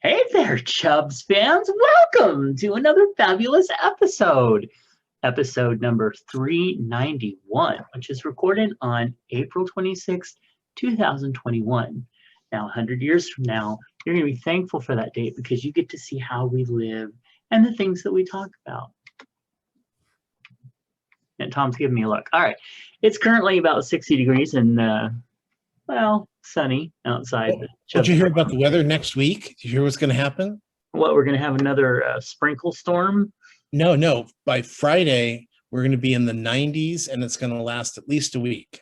Hey there, Chubs fans. Welcome to another fabulous episode number 391, which is recorded on April 26th, 2021. Now, 100 years from now, you're going to be thankful for that date because you get to see how we live and the things that we talk about. And Tom's giving me a look. All right. It's currently about 60 degrees and, sunny outside. Did you hear about the weather next week? Did you hear what's going to happen? What, we're going to have another sprinkle storm? No. By Friday, we're going to be in the 90s, and it's going to last at least a week.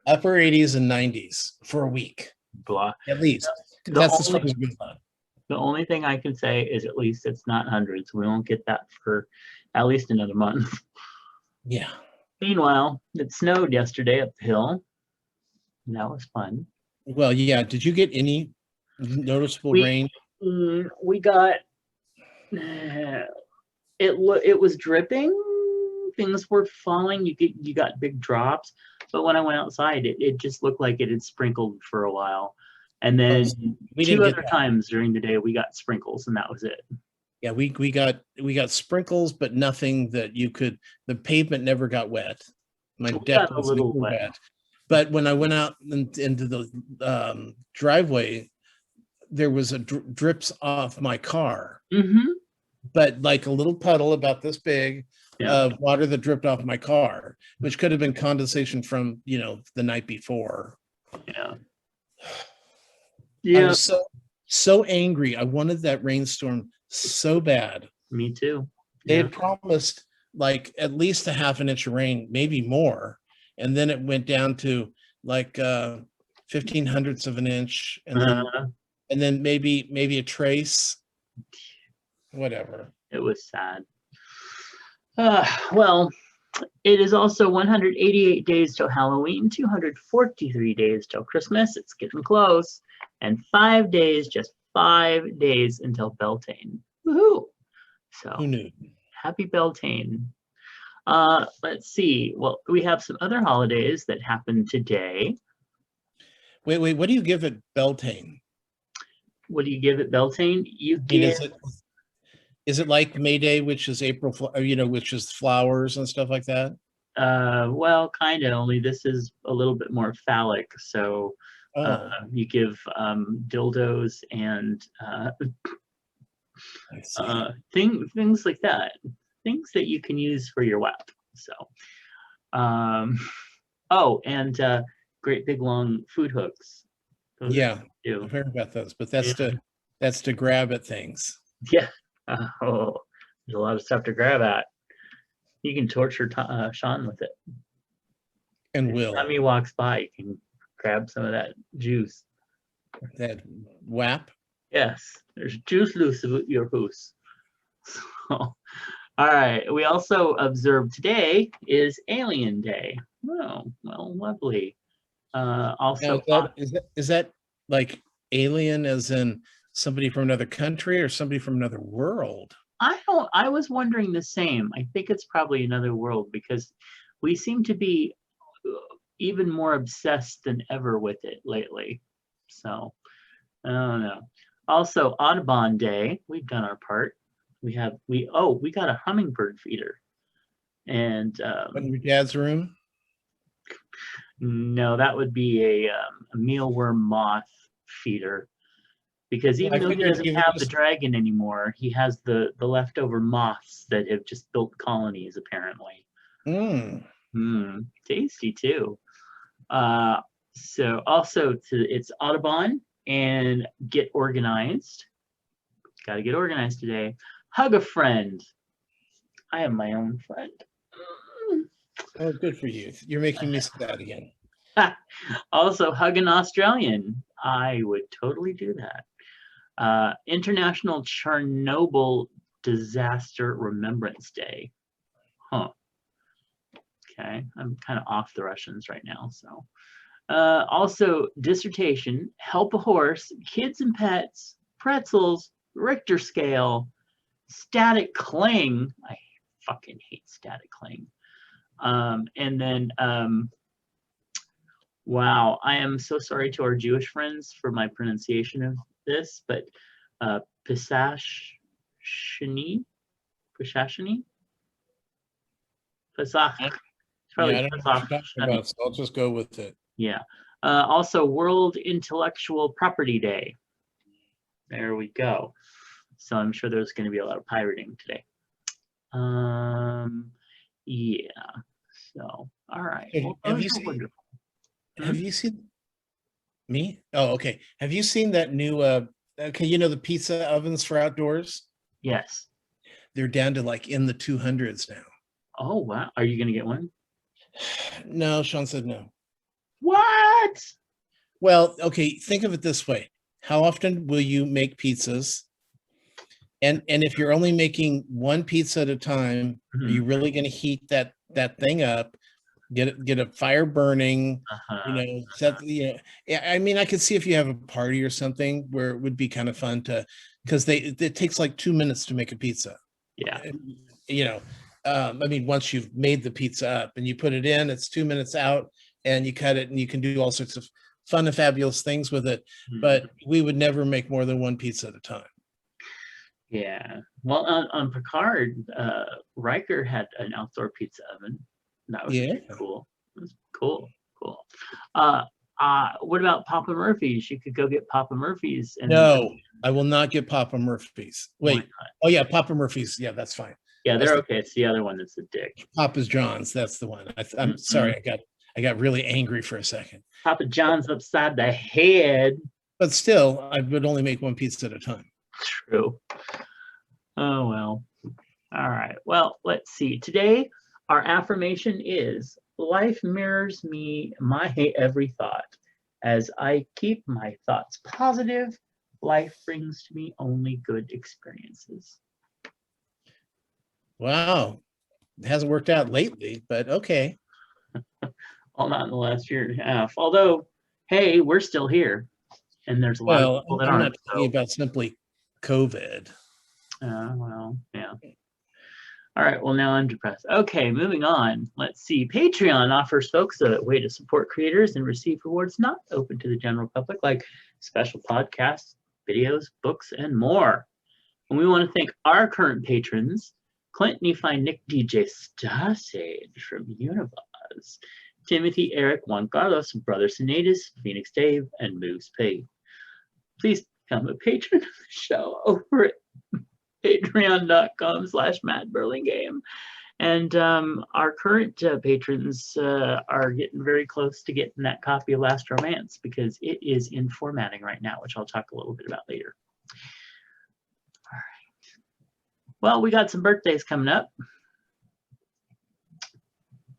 Upper 80s and 90s for a week. Blah. At least. The only thing I can say is at least it's not hundreds. We won't get that for at least another month. Yeah. Meanwhile, it snowed yesterday up the hill. And that was fun. Well, yeah. Did you get any noticeable rain? We got it was dripping. Things were falling. You got big drops, but when I went outside, it just looked like it had sprinkled for a while. And then two other times during the day we got sprinkles, and that was it. Yeah, we got sprinkles, but nothing that you could. The pavement never got wet. My deck was a little wet. But when I went out into the driveway, there was drips off my car. Mm-hmm. But like a little puddle about this big of water that dripped off my car, which could have been condensation from the night before. Yeah. I was so angry. I wanted that rainstorm so bad. Me too. They had promised like at least a half an inch of rain, maybe more. And then it went down to like 15 hundredths of an inch, and then maybe a trace. Whatever. It was sad. Well, it is also 188 days till Halloween, 243 days till Christmas. It's getting close, and 5 days, just 5 days until Beltane. Woohoo! So who knew? Happy Beltane. Let's see. Well, we have some other holidays that happen today. Wait. What do you give it Beltane? What do you give it Beltane? You give. Is it like May Day, which is April, which is flowers and stuff like that? Well, kind of. Only this is a little bit more phallic. So you give dildos and things like that. Things that you can use for your WAP. So, and great big long food hooks. Those I've heard about those, but that's to grab at things. Yeah. There's a lot of stuff to grab at. You can torture Sean with it. And will. Every time he walks by, you can grab some of that juice. That WAP? Yes. There's juice loose about your hoose. So, all right. We also observe today is Alien Day. Oh, well, lovely. Also, is that like alien as in somebody from another country or somebody from another world? I was wondering the same. I think it's probably another world because we seem to be even more obsessed than ever with it lately. So, I don't know. Also, Audubon Day. We've done our part. We got a hummingbird feeder. And in your dad's room? No, that would be a mealworm moth feeder. Because even though he doesn't have the dragon anymore, he has the leftover moths that have just built colonies, apparently. Tasty too. So also it's Audubon and get organized. Got to get organized today. Hug a friend. I have my own friend. Oh, good for you. You're making me sad again. Also, hug an Australian. I would totally do that. International Chernobyl Disaster Remembrance Day. Huh. Okay, I'm kind of off the Russians right now. So, also dissertation, help a horse, kids and pets, pretzels, Richter scale, static cling. I fucking hate static cling. And then, wow, I am so sorry to our Jewish friends for my pronunciation this, but Pisashini? Pisashini? Pesach. Yeah, It's probably I don't know what you're talking about, so I'll just go with it. Yeah. Also, World Intellectual Property Day. There we go. So I'm sure there's going to be a lot of pirating today. Yeah. So, all right. Well, Have those you are seen? wonderful. Have you seen me? Oh, okay. Have you seen that new? Okay, you know the pizza ovens for outdoors? Yes. They're down to like in the 200s now. Oh, wow. Are you going to get one? No, Sean said no. What? Well, okay, think of it this way. How often will you make pizzas? And if you're only making one pizza at a time, are you really going to heat that thing up, get a fire burning, set, yeah, I mean, I could see if you have a party or something where it would be kind of fun to, because it takes like 2 minutes to make a pizza. Yeah. I mean, once you've made the pizza up and you put it in, it's 2 minutes out and you cut it and you can do all sorts of fun and fabulous things with it. But we would never make more than one pizza at a time. Yeah. Well, on Picard, Riker had an outdoor pizza oven. That was pretty cool. It was cool. What about Papa Murphy's? You could go get Papa Murphy's. No, I will not get Papa Murphy's. Wait. Oh yeah, Papa Murphy's. Yeah, that's fine. Yeah, they're okay. It's the other one that's a dick. Papa's John's. That's the one. I'm sorry. I got really angry for a second. Papa John's upside the head. But still, I would only make one pizza at a time. True. Oh, well. All right. Well, let's see. Today, our affirmation is, life mirrors me, my every thought. As I keep my thoughts positive, life brings to me only good experiences. Wow. It hasn't worked out lately, but okay. Well, not in the last year and a half. Although, hey, we're still here. And there's a lot of people that aren't. I'm not talking about simply COVID. Well, yeah. All right, well, now I'm depressed. Okay, moving on. Let's see. Patreon offers folks a way to support creators and receive rewards not open to the general public, like special podcasts, videos, books, and more. And we want to thank our current patrons, Clint Nephi Nick DJ Stasage from Univaz, Timothy Eric Juan Carlos, Brother Sinadis, Phoenix Dave, and Moose P. Please become a patron of the show over at patreon.com/MattBurlingame. And our current patrons are getting very close to getting that copy of Last Romance because it is in formatting right now, which I'll talk a little bit about later. All right. Well, we got some birthdays coming up.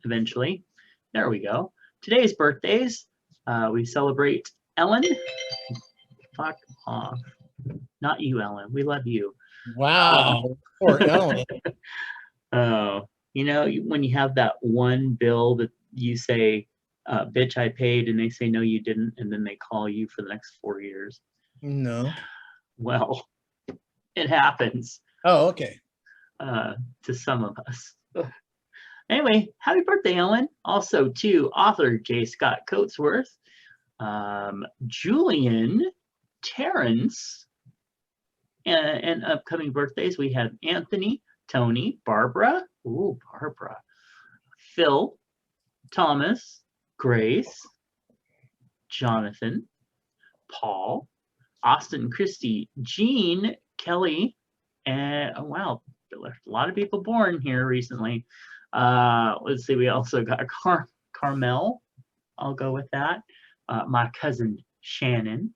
Eventually. There we go. Today's birthdays, we celebrate Ellen. Fuck off. Not you, Ellen. We love you. Wow. Poor Ellen. Oh, when you have that one bill that you say, bitch, I paid, and they say, no, you didn't, and then they call you for the next 4 years. No. Well, it happens. Oh, okay. To some of us. Anyway, happy birthday, Ellen. Also to author J. Scott Coatsworth, Julian, Terrence, and upcoming birthdays, we have Anthony, Tony, Barbara, Phil, Thomas, Grace, Jonathan, Paul, Austin, Christy, Jean, Kelly, and wow, a lot of people born here recently. Let's see, we also got Carmel. I'll go with that. My cousin Shannon.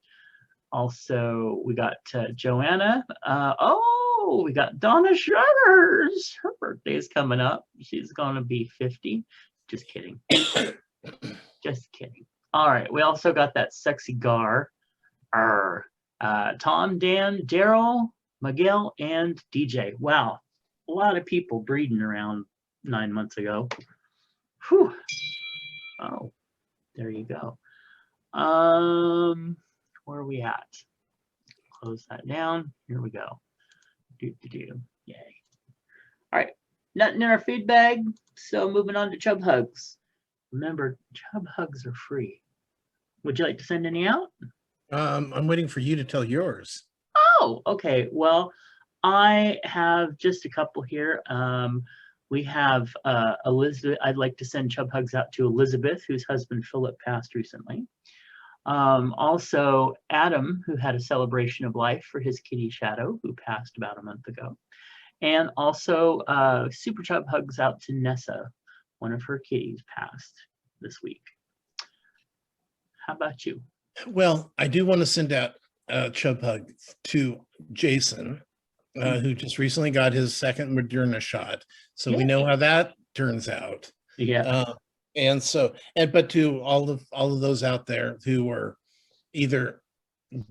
Also, we got Joanna. We got Donna Shutters. Her birthday is coming up. She's going to be 50. Just kidding. Just kidding. All right. We also got that sexy Gar. Tom, Dan, Daryl, Miguel, and DJ. Wow. A lot of people breeding around 9 months ago. Whew. Oh, there you go. Where are we at? Close that down. Here we go. Yay. All right. Nothing in our feed bag. So moving on to Chub Hugs. Remember, Chub Hugs are free. Would you like to send any out? I'm waiting for you to tell yours. Oh, okay. Well, I have just a couple here. We have Elizabeth. I'd like to send chub hugs out to Elizabeth, whose husband Philip passed recently. Also, Adam, who had a celebration of life for his kitty Shadow, who passed about a month ago. And also, super chub hugs out to Nessa. One of her kitties passed this week. How about you? Well, I do want to send out a chub hug to Jason, who just recently got his second Moderna shot. So we know how that turns out. Yeah. And so, but to all of those out there who are either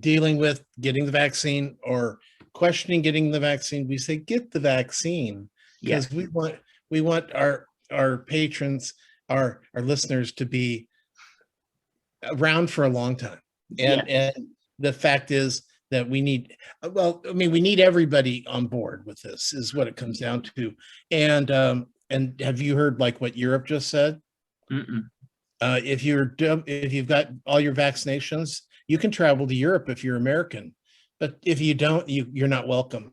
dealing with getting the vaccine or questioning getting the vaccine, we say get the vaccine, because we want our patrons, our listeners to be around for a long time. And the fact is that we need, well, I mean, we need everybody on board with this, is what it comes down to. And have you heard like what Europe just said? If you've got all your vaccinations, you can travel to Europe if you're American, but if you don't, you're not welcome.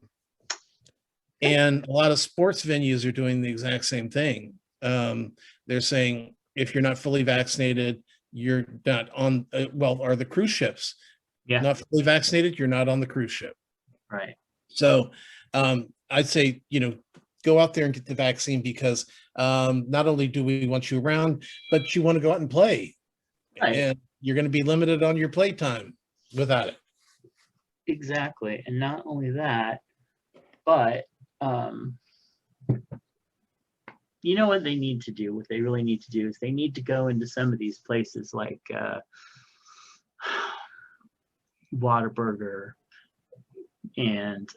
And a lot of sports venues are doing the exact same thing. They're saying if you're not fully vaccinated, you're not on, well, are the cruise ships not fully vaccinated, you're not on the cruise ship. Right. So I'd say, go out there and get the vaccine, because not only do we want you around, but you want to go out and play. Right. And you're going to be limited on your play time without it. Exactly. And not only that, but you know what they need to do? What they really need to do is they need to go into some of these places like Whataburger and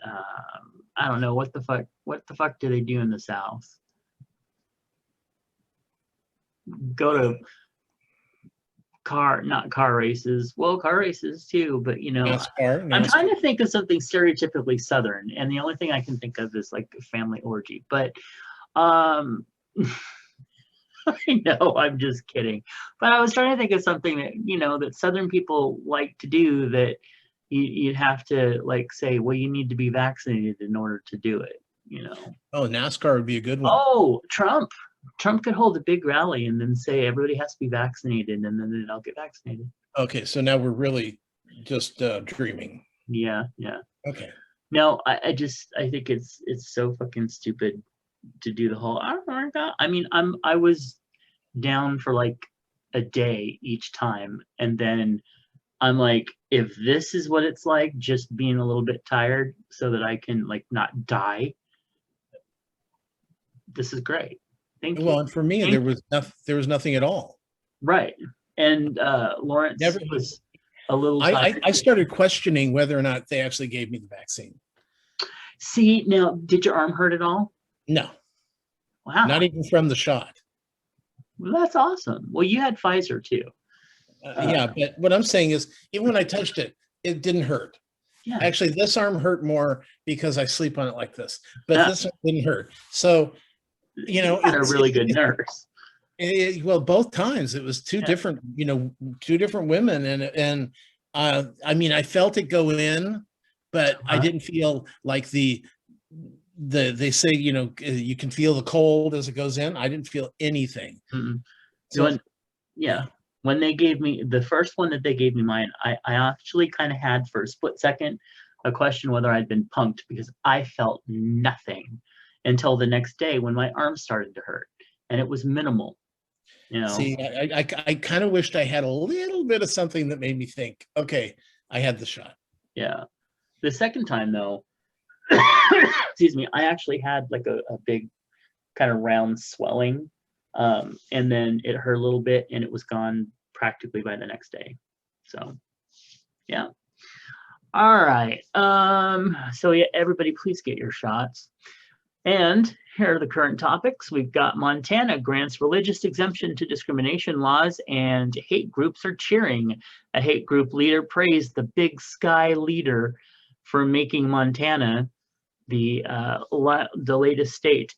I don't know what the fuck do they do in the South? Go to not car races. Well, car races too, but NASCAR. I'm trying to think of something stereotypically Southern, and the only thing I can think of is like a family orgy. But I know, I'm just kidding. But I was trying to think of something that that Southern people like to do, that you'd have to like say, well, you need to be vaccinated in order to do it. Oh, NASCAR would be a good one. Oh, Trump could hold a big rally and then say everybody has to be vaccinated, and then they'll get vaccinated. Okay, so now we're really just dreaming. Yeah. Okay. No, I think it's so fucking stupid to do the whole. I mean, I was down for like a day each time, and then I'm like, if this is what it's like, just being a little bit tired so that I can like not die, this is great. Thank you. Well, and for me, there was nothing at all. Right. And Lawrence was a little tired. I started questioning whether or not they actually gave me the vaccine. See, now, did your arm hurt at all? No. Wow. Not even from the shot. Well, that's awesome. Well, you had Pfizer too. Yeah, but what I'm saying is, even when I touched it, it didn't hurt. Yeah. Actually, this arm hurt more because I sleep on it like this, but this one didn't hurt. So, you had a really good nurse. Well, both times it was two different women, and I mean, I felt it go in, but I didn't feel like they say, you can feel the cold as it goes in. I didn't feel anything. So, when they gave me the first one that they gave me mine, I actually kind of had for a split second a question whether I'd been punked, because I felt nothing until the next day when my arm started to hurt, and it was minimal. See, I kind of wished I had a little bit of something that made me think, okay, I had the shot. Yeah. The second time though, excuse me, I actually had like a big kind of round swelling, and then it hurt a little bit and it was gone practically by the next day. So yeah. All right. So yeah, everybody please get your shots. And here are the current topics. We've got Montana grants religious exemption to discrimination laws, and hate groups are cheering. A hate group leader praised the Big Sky leader for making Montana the latest state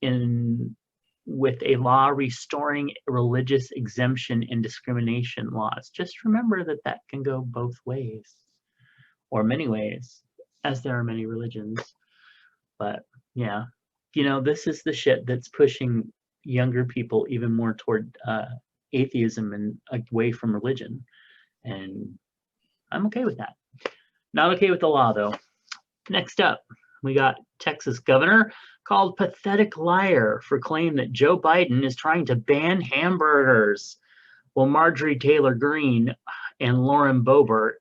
with a law restoring religious exemption and discrimination laws. Just remember that can go both ways. or many ways, as there are many religions. But yeah, this is the shit that's pushing younger people even more toward atheism and away from religion. And I'm okay with that. Not okay with the law, though. Next up, we got Texas governor called pathetic liar for claim that Joe Biden is trying to ban hamburgers. Well, Marjorie Taylor Greene and Lauren Boebert,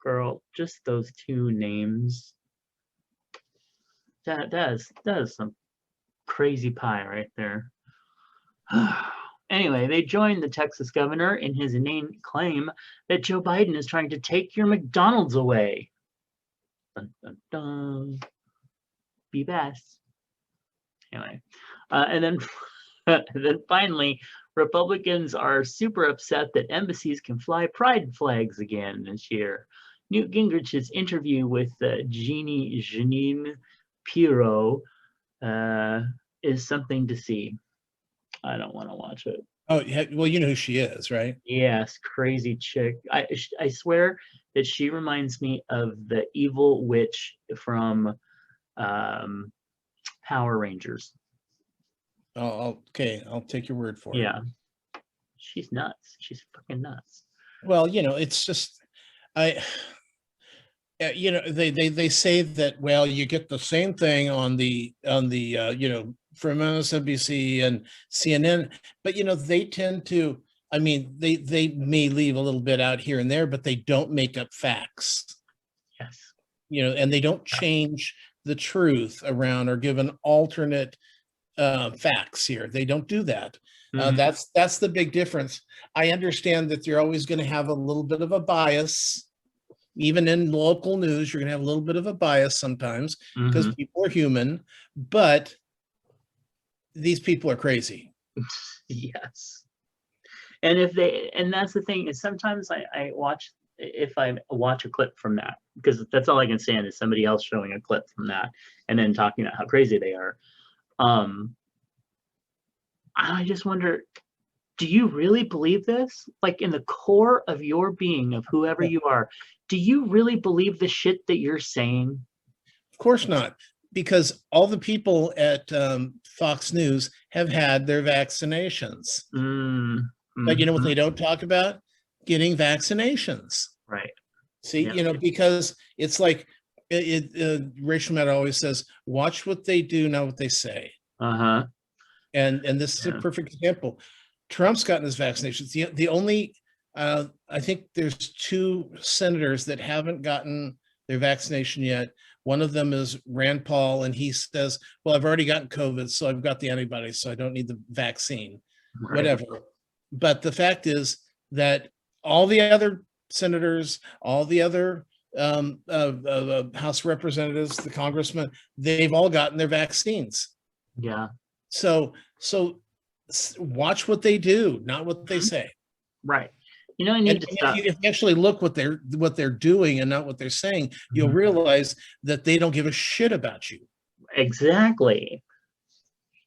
girl, just those two names. That is some crazy pie right there. Anyway, they joined the Texas governor in his inane claim that Joe Biden is trying to take your McDonald's away. Dun, dun, dun. Be best. Anyway, and then finally, Republicans are super upset that embassies can fly pride flags again this year. Newt Gingrich's interview with Jeanine Pirro is something to see. I don't want to watch it. Oh, yeah, well, you know who she is, right? Yes, crazy chick. I swear that she reminds me of the evil witch from Power Rangers. Oh, okay, I'll take your word for it. Yeah, she's nuts. She's fucking nuts. Well, it's just they say that, well, you get the same thing on the from MSNBC and CNN, but they tend to, I mean, they may leave a little bit out here and there, but they don't make up facts. Yes. And they don't change the truth around or give an alternate facts here. They don't do that. That's the big difference. I understand that you're always going to have a little bit of a bias. Even in local news, you're going to have a little bit of a bias sometimes because people are human, but these people are crazy. Yes. And that's the thing, is sometimes I watch a clip from that, because that's all I can stand is somebody else showing a clip from that and then talking about how crazy they are. I just wonder, do you really believe this? Like, in the core of your being, of whoever you are, do you really believe the shit that you're saying? Of course not, because all the people at Fox News have had their vaccinations. But you know what they don't talk about? Getting vaccinations. Right. See, because it's like Rachel Maddow always says, watch what they do, not what they say. And this is a perfect example. Trump's gotten his vaccinations. The only, I think there's 2 senators that haven't gotten their vaccination yet. One of them is Rand Paul, and he says, well, I've already gotten COVID, so I've got the antibodies, so I don't need the vaccine, whatever. But the fact is that all the other senators, all the other House representatives, the congressmen, they've all gotten their vaccines. Yeah. So watch what they do, not what they say. Right. I need to stop. If you actually look what they're doing and not what they're saying, you'll realize that they don't give a shit about you. Exactly.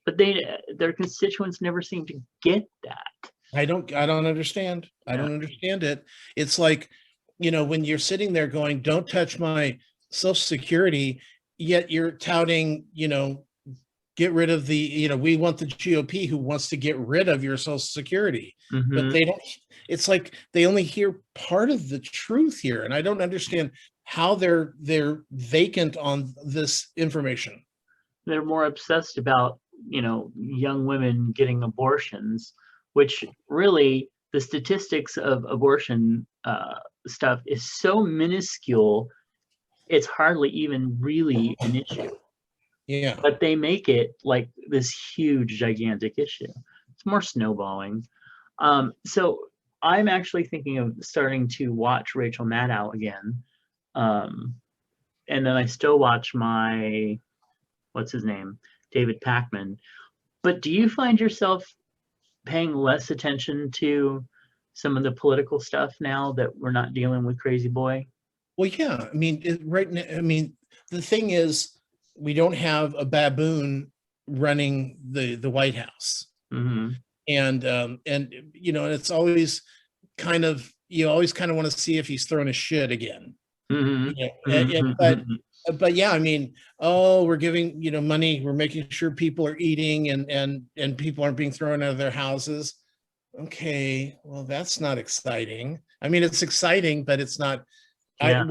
But their constituents never seem to get that. I don't understand. I don't understand it. It's like, when you're sitting there going, don't touch my Social Security, yet you're touting, get rid of the, we want the GOP who wants to get rid of your Social Security. But they don't, it's like they only hear part of the truth here. And I don't understand how they're vacant on this information. They're more obsessed about, young women getting abortions, which really, the statistics of abortion stuff is so minuscule, it's hardly even really an issue. Yeah. But they make it like this huge, gigantic issue. It's more snowballing. So I'm actually thinking of starting to watch Rachel Maddow again. And then I still watch what's his name? David Pakman. But do you find yourself paying less attention to some of the political stuff now that we're not dealing with Crazy Boy? Well, yeah. I mean, right now, the thing is, we don't have a baboon running the White House. And it's always you always kind of want to see if he's throwing a shit again. Mhm. Yeah, Mhm. but yeah, I mean, oh, we're giving, money, we're making sure people are eating and people aren't being thrown out of their houses. Okay, well, that's not exciting. I mean, it's exciting, but it's not. Yeah.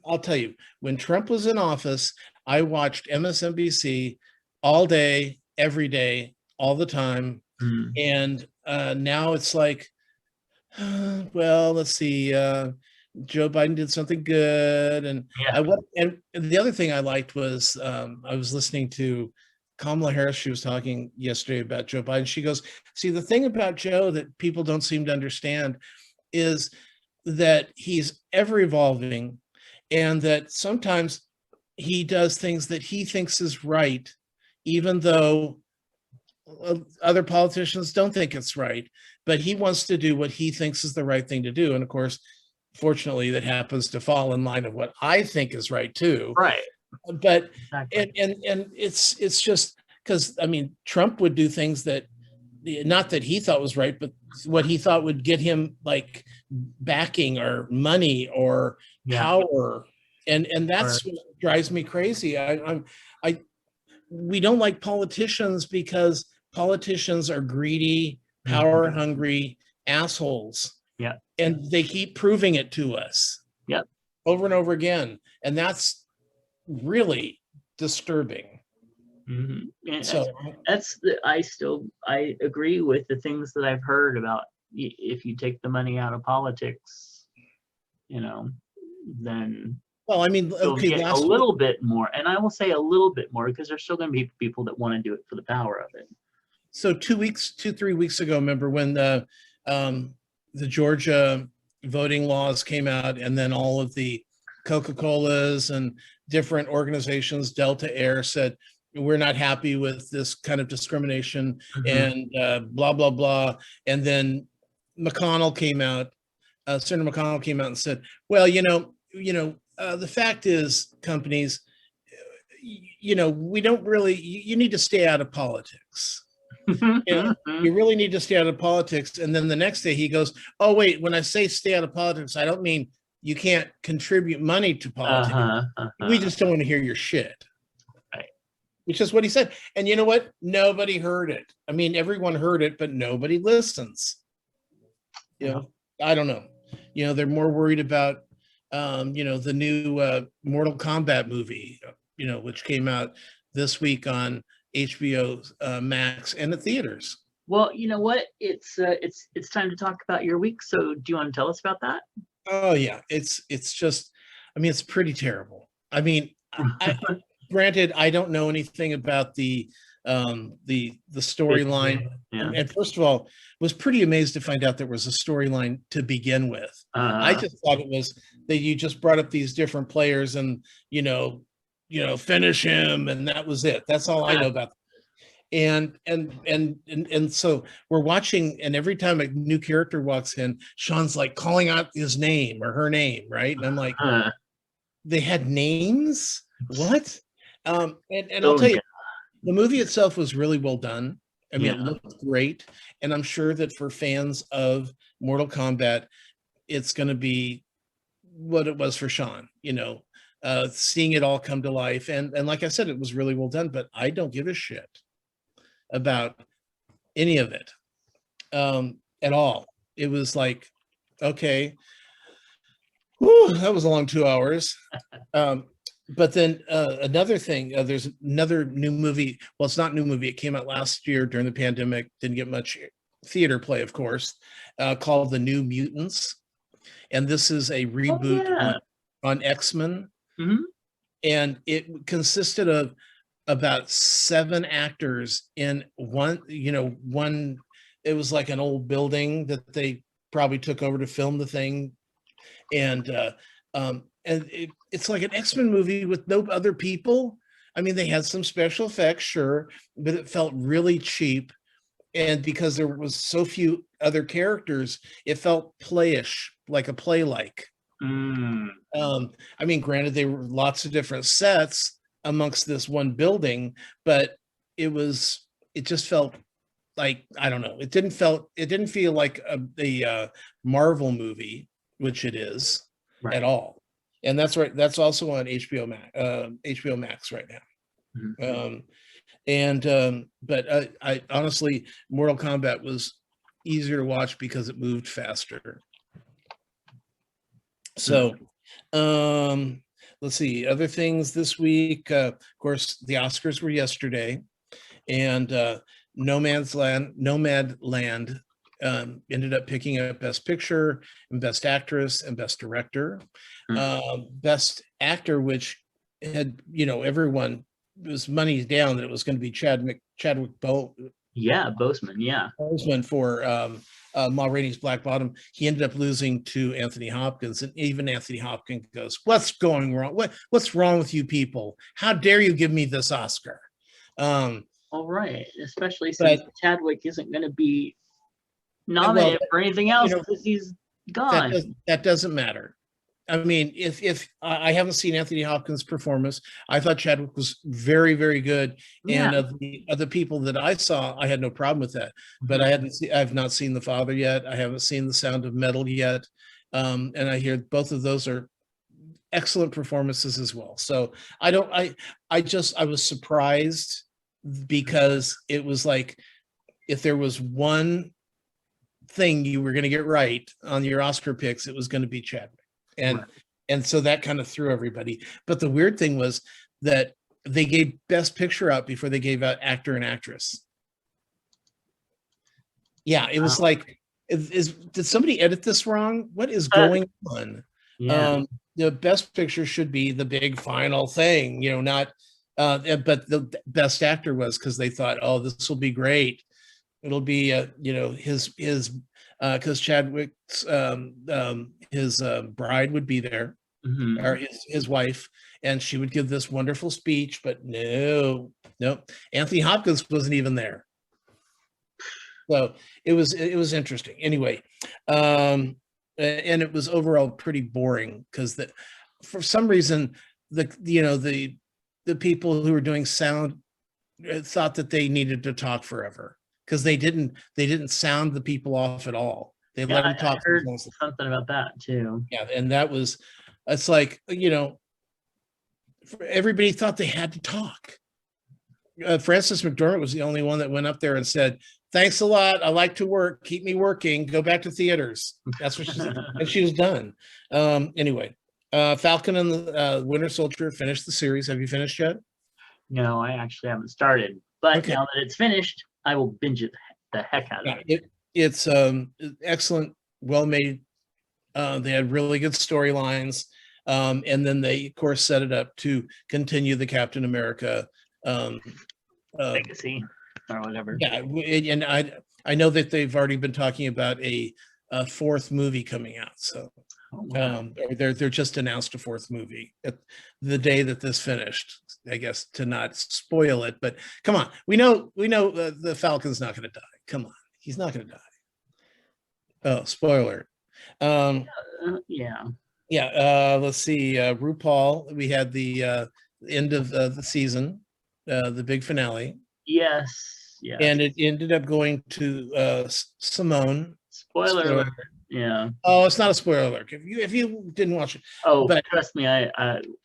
I'll tell you, when Trump was in office, I watched MSNBC all day, every day, all the time, Mm. and now it's like, well, let's see. Joe Biden did something good, and Yeah. the other thing I liked was I was listening to Kamala Harris. She was talking yesterday about Joe Biden. She goes, "See, the thing about Joe that people don't seem to understand is that he's ever evolving, and that sometimes he does things that he thinks is right, even though other politicians don't think it's right, but he wants to do what he thinks is the right thing to do. And of course, fortunately, that happens to fall in line of what I think is right too. Right. But Exactly. and it's just because I mean, Trump would do things that not that he thought was right, but what he thought would get him like backing or money or Yeah. power, and Or that's what drives me crazy. I we don't like politicians because politicians are greedy, Mhm. power hungry assholes, Yeah. and they keep proving it to us Yep. over and over again, and that's really disturbing. Mhm. And So, I agree with the things that I've heard about if you take the money out of politics, you know, then well, I mean, you'll okay, get a last week, little bit more. And I will say a little bit more because there's still going to be people that want to do it for the power of it. so 3 weeks ago, remember when the Georgia voting laws came out, and then all of the Coca-Colas and different organizations, Delta Air, said we're not happy with this kind of discrimination, Mhm. and blah blah blah. And then McConnell came out, Senator McConnell came out and said, well, the fact is, companies, we don't really, you need to stay out of politics. Yeah, you really need to stay out of politics. And then the next day he goes, oh, wait, when I say stay out of politics, I don't mean you can't contribute money to politics. Uh-huh. We Uh-huh. just don't want to hear your shit, Right. which is what he said. And you know what? Nobody heard it. I mean, everyone heard it, but nobody listens. You Yeah. know, I don't know. They're more worried about, the new Mortal Kombat movie, which came out this week on HBO Max and the theaters. Well, you know what? It's time to talk about your week. So do you want to tell us about that? Oh yeah, it's just, I mean, it's pretty terrible. I mean, I granted, I don't know anything about the storyline. Yeah. And first of all, was pretty amazed to find out there was a storyline to begin with. I Uh, just thought it was that you just brought up these different players and finish him, and that was it. That's all I know about. And so we're watching, and every time a new character walks in, Sean's like calling out his name or her name, right? And I'm like, uh, they had names? What? And I'll oh tell you, yeah. the movie itself was really well done. I mean, Yeah. it looked great, and I'm sure that for fans of Mortal Kombat, it's going to be what it was for Sean. Seeing it all come to life, and like I said, it was really well done. But I don't give a shit about any of it at all. It was like, okay, whew, that was a long 2 hours. But then another thing, there's another new movie. Well, it's not a new movie. It came out last year during the pandemic. Didn't get much theater play, of course, called The New Mutants. And this is a Oh reboot yeah. on X-Men. Hmm. And it consisted of about 7 actors in one. It was like an old building that they probably took over to film the thing, and it's like an X-Men movie with no other people. I mean, they had some special effects, sure, but it felt really cheap. And because there was so few other characters, it felt playish, like a play like. Mm. I mean, granted, there were lots of different sets amongst this one building, but it just felt like, I don't know. It didn't feel like a Marvel movie, which it is, at Right. all. and that's right. That's also on HBO Max right now. Mhm. But I honestly, Mortal Kombat was easier to watch because it moved faster. So, let's see other things this week. Of course, the Oscars were yesterday, and Nomadland ended up picking up Best Picture and Best Actress and Best Director. Best Actor, which had, everyone was money down that it was going to be Chadwick Boseman, yeah. Boseman for Ma Rainey's Black Bottom. He ended up losing to Anthony Hopkins, and even Anthony Hopkins goes, "What's going wrong? What's wrong with you people? How dare you give me this Oscar?" All right, especially since Chadwick isn't going to be nominated for anything else because he's gone. That doesn't matter. I mean, if I haven't seen Anthony Hopkins' performance, I thought Chadwick was very, very good. Yeah. And of the people that I saw, I had no problem with that. But I've not seen The Father yet. I haven't seen The Sound of Metal yet. And I hear both of those are excellent performances as well. So I was surprised because it was like, if there was one thing you were going to get right on your Oscar picks, it was going to be Chadwick. And so that kind of threw everybody. But the weird thing was that they gave Best Picture out before they gave out Actor and Actress. Yeah, it was like, did somebody edit this wrong? What is going on? Yeah. The Best Picture should be the big final thing, not. But the Best Actor was because they thought, oh, this will be great. It'll be, his because Chadwick's his bride would be there, or his wife, and she would give this wonderful speech. But no, Anthony Hopkins wasn't even there. So it was interesting. Anyway, and it was overall pretty boring because for some reason the people who were doing sound thought that they needed to talk forever. Because they didn't sound the people off at all. They let them talk. I heard something about that too. Yeah, and it's like, everybody thought they had to talk. Frances McDormand was the only one that went up there and said, "Thanks a lot. I like to work. Keep me working. Go back to theaters." That's what she said, and she was done. Anyway, Falcon and the Winter Soldier finished the series. Have you finished yet? No, I actually haven't started. But now that it's finished, I will binge it the heck out of it. It's excellent, well made. They had really good storylines, and then they, of course, set it up to continue the Captain America legacy or whatever. Yeah, and I know that they've already been talking about a fourth movie coming out. So they're just announced a fourth movie at the day that this finished. I guess, to not spoil it, but come on, we know the Falcon's not going to die. Come on, he's not going to die. Oh, spoiler. Yeah. Let's see. RuPaul. We had the end of the season, the big finale. Yes. And it ended up going to Simone. Spoiler alert. Yeah. Oh, it's not a spoiler alert. If you didn't watch it. But trust me,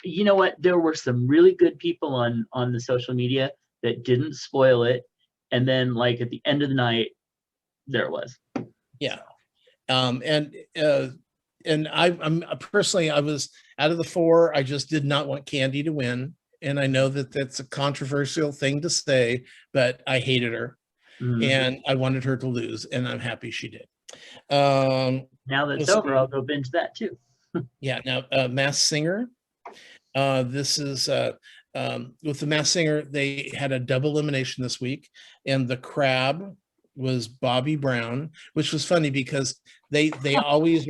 you know what? There were some really good people on the social media that didn't spoil it, and then like at the end of the night, there it was. Yeah. And I'm personally, I was out of the four. I just did not want Candy to win, and I know that that's a controversial thing to say, but I hated her, and I wanted her to lose, and I'm happy she did. Now that it's over, I'll go binge that too. Yeah. Now, Masked Singer. This is with the Masked Singer. They had a double elimination this week, and the crab was Bobby Brown, which was funny because they always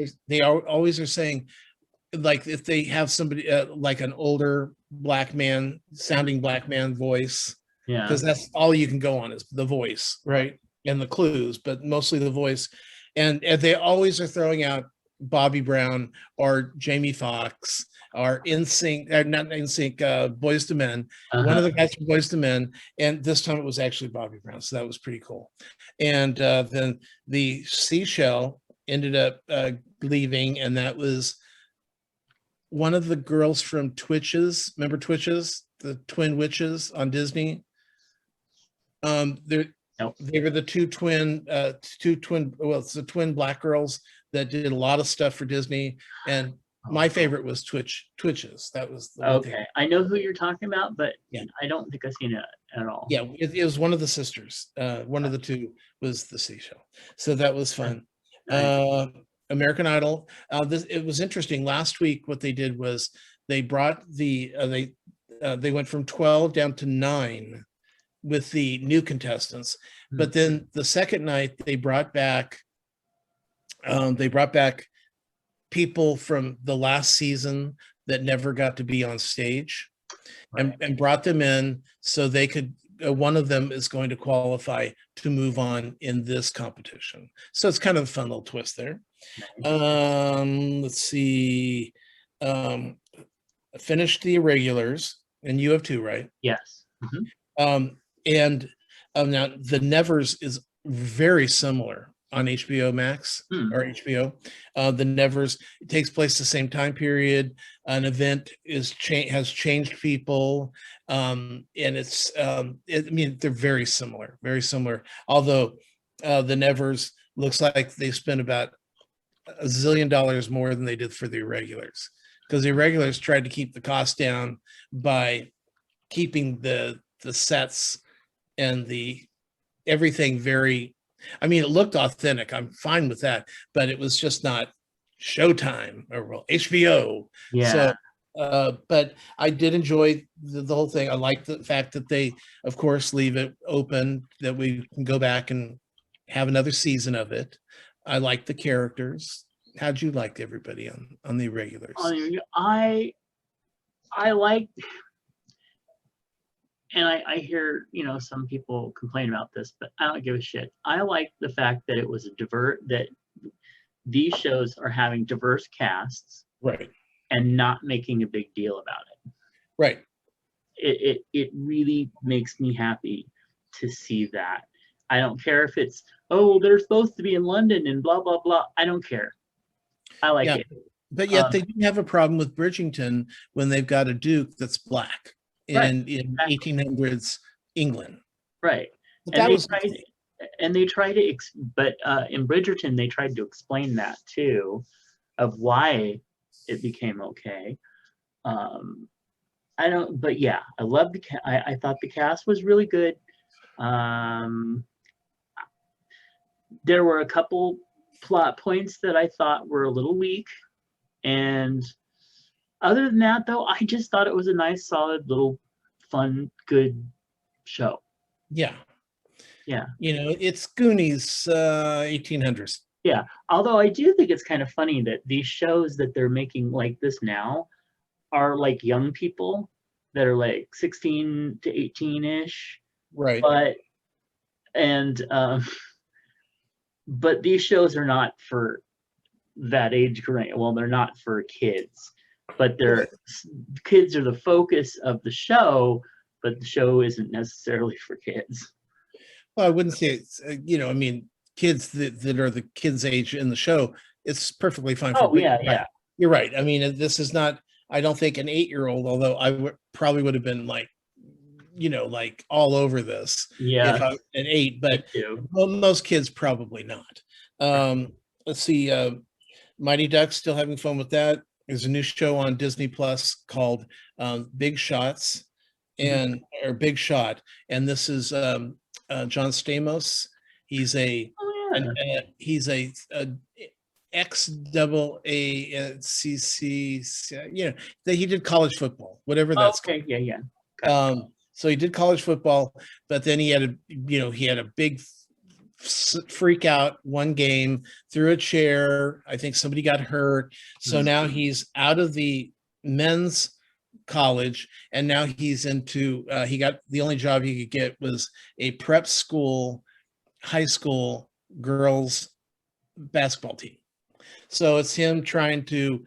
are saying, like, if they have somebody like an older sounding black man voice, because that's all you can go on is the voice, right, and the clues, but mostly the voice. And they always are throwing out Bobby Brown or Jamie Foxx or NSYNC, not NSYNC, Boys to Men. One of the guys from Boys to Men, and this time it was actually Bobby Brown, so that was pretty cool. And then the Seashell ended up leaving, and that was one of the girls from Twitches. Remember Twitches, the twin witches on Disney? They're Nope. They were the two twin, well, it's the twin black girls that did a lot of stuff for Disney. And my favorite was Twitches. That was the one thing. Okay, I know who you're talking about, but Yeah. I don't think I've seen it at all. Yeah, it was one of the sisters. One of the two was the seashell. So that was fun. Nice. American Idol. It was interesting. Last week, what they did was they brought they went from 12 down to 9 with the new contestants. But then the second night they brought back people from the last season that never got to be on stage, Right. and brought them in so they could, one of them is going to qualify to move on in this competition. So it's kind of a fun little twist there. Let's see. Finished the irregulars, and you have 2, right? Yes. And now the Nevers is very similar on HBO Max or HBO. The Nevers, it takes place the same time period. An event has changed people, and it's I mean, they're very similar, very similar. Although the Nevers looks like they spent about $1 zillion more than they did for the irregulars, because the irregulars tried to keep the cost down by keeping the sets and the everything very, I mean, it looked authentic. I'm fine with that, but it was just not Showtime or, well, HBO. Yeah. So, but I did enjoy the whole thing. I like the fact that they, of course, leave it open that we can go back and have another season of it. I like the characters. How'd you like everybody on the irregulars? I like, and I hear, some people complain about this, but I don't give a shit. I like the fact that it was that these shows are having diverse casts, right, and not making a big deal about it. Right. It really makes me happy to see that. I don't care if it's, oh, they're supposed to be in London and blah, blah, blah. I don't care. I like it. But yet they do have a problem with Bridgerton when they've got a Duke that's black in 1800s England. Right. But and they try to, but in Bridgerton, they tried to explain that too, of why it became okay. But yeah, I love I thought the cast was really good. There were a couple plot points that I thought were a little weak. And other than that, though, I just thought it was a nice, solid, little, fun, good show. Yeah. Yeah. It's Goonies 1800s. Yeah. Although I do think it's kind of funny that these shows that they're making like this now are like young people that are like 16 to 18-ish. Right. But these shows are not for that age grade. Well, they're not for kids, but kids are the focus of the show, but the show isn't necessarily for kids. Well, I wouldn't say it's, I mean, kids that are the kids' age in the show, it's perfectly fine for. Oh, yeah. You're right. I mean, this is not, I don't think an 8-year-old, although I probably would have been like, like all over this. Yeah. If I was an 8, but most kids probably not. Let's see. Mighty Ducks, still having fun with that. There's a new show on Disney Plus called Big Shots or Big Shot. And this is John Stamos. He's he's a XAACC, he did college football, whatever that's called. Yeah. So he did college football, but then he had a big freak out one game, threw a chair. I think somebody got hurt. So now he's out of the men's college, and now he's into, he got, the only job he could get was a prep school, high school girls basketball team. So it's him trying to,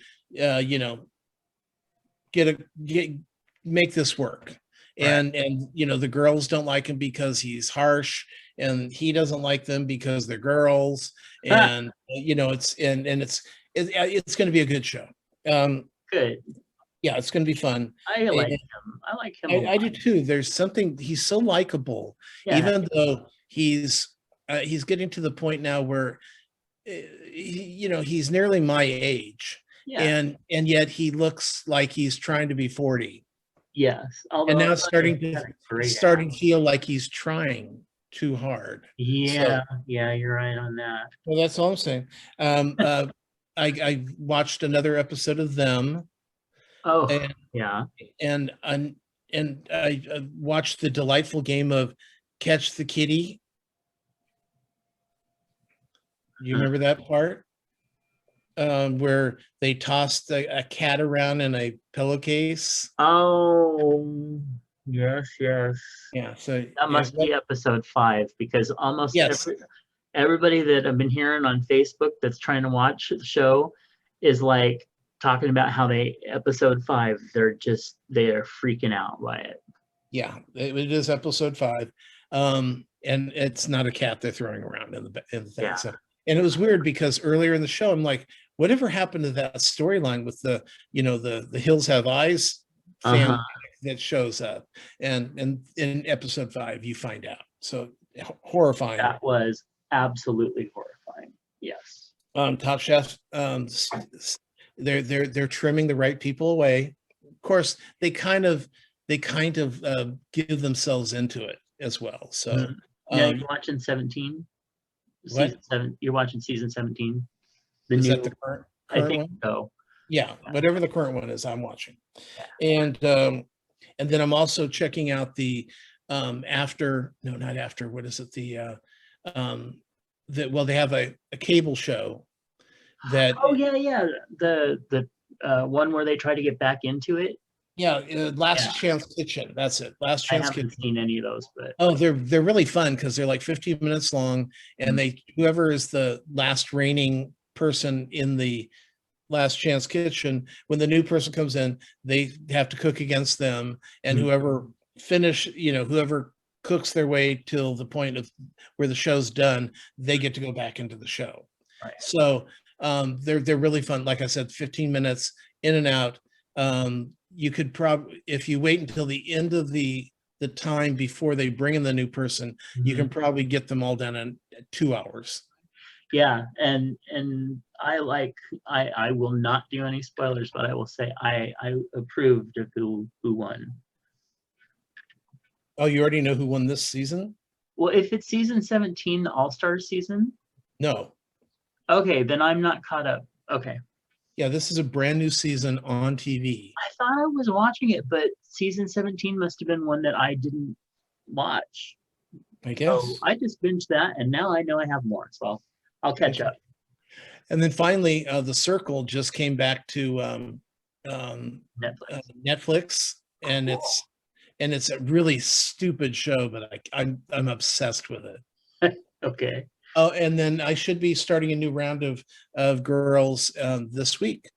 make this work. And the girls don't like him because he's harsh, and he doesn't like them because they're girls. And it's going to be a good show. Good. Yeah, it's going to be fun. I like And him. I like him a I lot. do too. There's something, he's so likable, Yeah. even though he's getting to the point now where he's nearly my age, Yeah. and yet he looks like he's trying to be 40. Yes. And Although I now thought he had a it's great starting to feel like he's trying too hard. Yeah, So, yeah, you're right on that. well, that's all I'm saying. Um, uh, I watched another episode of them, Oh, and yeah. and and and I watched the delightful game of Catch the Kitty. Do you remember that part? Where they tossed a cat around in a pillowcase. Oh, yes, yes. Yeah. So That must be episode 5 because almost yes, everybody that I've been hearing on Facebook that's trying to watch the show is like talking about how episode 5, they are freaking out by it. yeah, it is episode 5, and it's not a cat they're throwing around in the thing. Yeah. So, and it was weird because earlier in the show, I'm like, whatever happened to that storyline with the Hills Have Eyes Uh-huh. family that shows up, and in episode 5 you find out. So horrifying. That was absolutely horrifying. Yes. Top Chef, they're trimming the right people away. Of course, they kind of give themselves into it as well. So, Yeah, you're watching 17? What? Season 7. You're watching season 17? The is new, that the I current think one? so. Yeah, whatever the current one is, I'm watching. Yeah. And then I'm also checking out the after, no, not after, what is it? Well, they have a cable show that, Oh yeah, yeah. The one where they try to get back into it. yeah, Yeah. Last Chance Kitchen. That's it. Last I Chance haven't Kitchen. seen any of those, but Oh, they're really fun because they're like 15 minutes long, and whoever is the last reigning person in the Last Chance Kitchen, when the new person comes in, they have to cook against them, and whoever cooks their way till the point of where the show's done, they get to go back into the show. Right. So they're really fun. Like I said, 15 minutes in and out. You could probably, if you wait until the end of the time before they bring in the new person, you can probably get them all done in 2 hours. Yeah, and I will not do any spoilers, but I will say I approved of who won. Oh, you already know who won this season? Well, if it's season 17, the All-Star season, No. okay, then I'm not caught up. Okay. Yeah, this is a brand new season on TV. I thought I was watching it, but season 17 must have been one that I didn't watch. I guess. So I just binged that, and now I know I have more, so I'll catch up. And then finally, The Circle just came back to Netflix, and it's a really stupid show, but I'm obsessed with it. Okay. Oh, and then I should be starting a new round of Girls this week.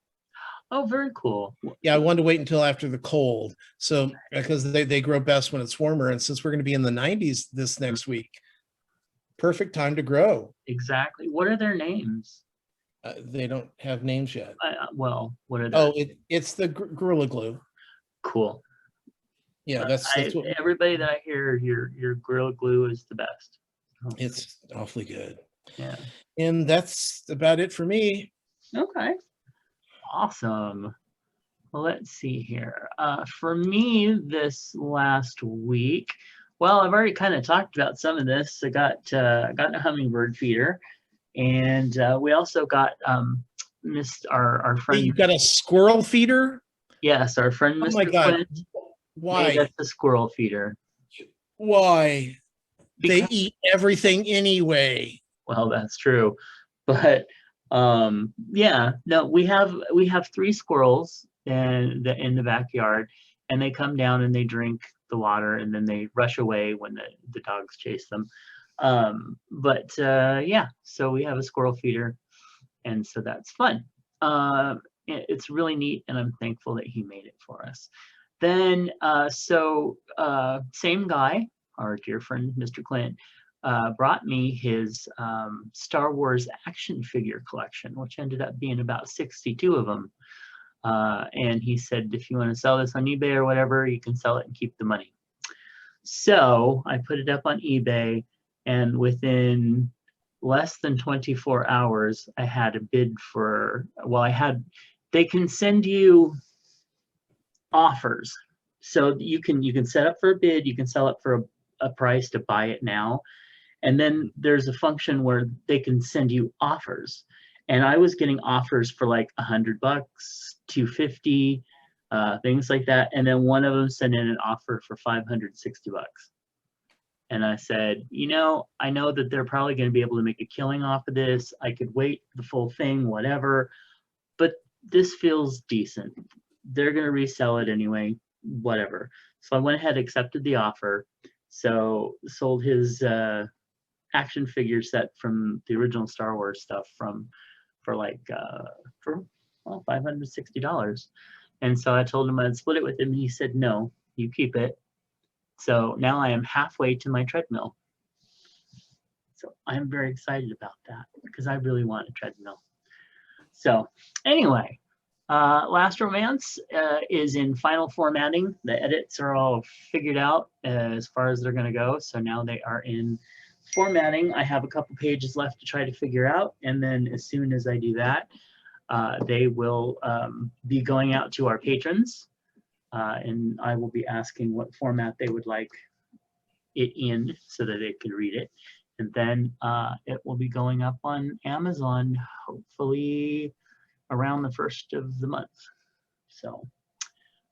Oh, very cool. Yeah, I wanted to wait until after the cold, so because they grow best when it's warmer, and since we're going to be in the 90s this next week, perfect time to grow. Exactly. What are their names? They don't have names yet. Well, what are they? Oh, it's the Gorilla Glue. Cool. Yeah, that's what everybody that I hear your Gorilla Glue is the best. It's awfully good. Yeah. And that's about it for me. Okay. Awesome. Well, let's see here. For me this last week, well, I've already kind of talked about some of this. I got a hummingbird feeder, and we also got our friend. You got a squirrel feeder? Yes, our friend Mr. Oh my God. Clint. Why? That's a squirrel feeder. Why? They eat everything anyway. Well, that's true, but yeah, no, we have 3 squirrels in the backyard, and they come down and they drink the water, and then they rush away when the dogs chase them. Yeah, so we have a squirrel feeder, and so that's fun. It's really neat, and I'm thankful that he made it for us. Then same guy, our dear friend Mr. Clint, brought me his Star Wars action figure collection, which ended up being about 62 of them. And he said, if you want to sell this on eBay or whatever, you can sell it and keep the money. So I put it up on eBay, and within less than 24 hours, I had a bid for, they can send you offers. So you can set up for a bid, you can sell it for a price to buy it now. And then there's a function where they can send you offers. And I was getting offers for like $100, $250, things like that. And then one of them sent in an offer for $560. And I said, I know that they're probably going to be able to make a killing off of this. I could wait the full thing, whatever. But this feels decent. They're going to resell it anyway, whatever. So I went ahead, accepted the offer. So sold his action figure set from the original Star Wars stuff for $560. And so I told him I'd split it with him. He said, no, you keep it. So now I am halfway to my treadmill. So I'm very excited about that because I really want a treadmill. So anyway, Last Romance is in final formatting. The edits are all figured out as far as they're going to go. So now they are in formatting. I have a couple pages left to try to figure out. And then as soon as I do that, they will be going out to our patrons. And I will be asking what format they would like it in so that they can read it. And then it will be going up on Amazon, hopefully around the 1st of the month. So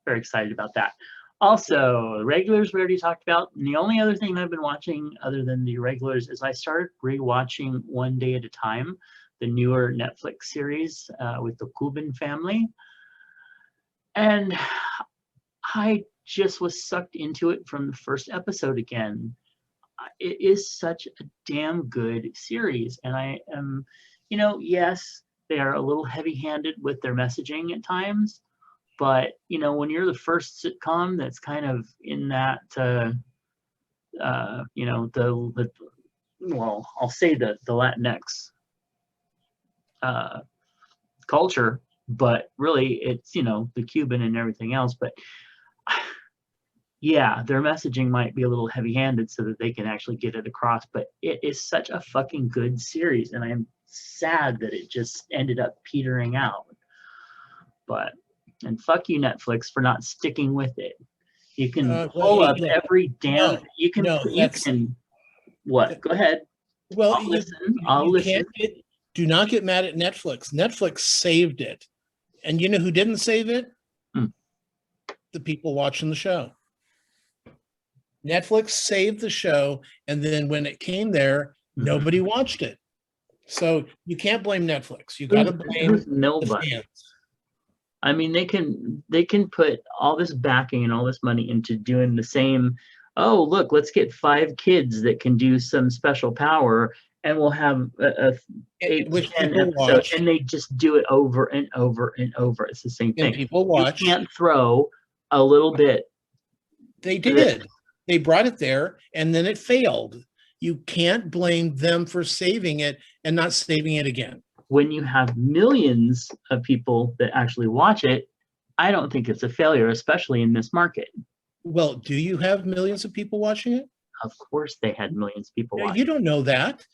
very excited about that. Also, regulars we already talked about. And the only other thing I've been watching other than the regulars is I started rewatching One Day at a Time, the newer Netflix series with the Cuban family. And I just was sucked into it from the first episode again. It is such a damn good series. And I am, yes, they are a little heavy-handed with their messaging at times. But, when you're the first sitcom that's kind of in that, I'll say the Latinx culture, but really it's, the Cuban and everything else. But yeah, their messaging might be a little heavy-handed so that they can actually get it across, but it is such a fucking good series, and I am sad that it just ended up petering out. And fuck you, Netflix, for not sticking with it. You can pull up every damn. What? Go ahead. Well, I'll listen. Do not get mad at Netflix. Netflix saved it, and you know who didn't save it? The people watching the show. Netflix saved the show, and then when it came there, nobody watched it. So you can't blame Netflix. You got to blame the fans. I mean, they can put all this backing and all this money into doing the same. Oh, look, let's get 5 kids that can do some special power, and we'll have a 8 to 10 episodes, and they just do it over and over and over. It's the same thing. People watch. You can't throw a little bit. They did. They brought it there, and then it failed. You can't blame them for saving it and not saving it again. When you have millions of people that actually watch it, I don't think it's a failure, especially in this market. Well, do you have millions of people watching it? Of course they had millions of people watching. You don't know that.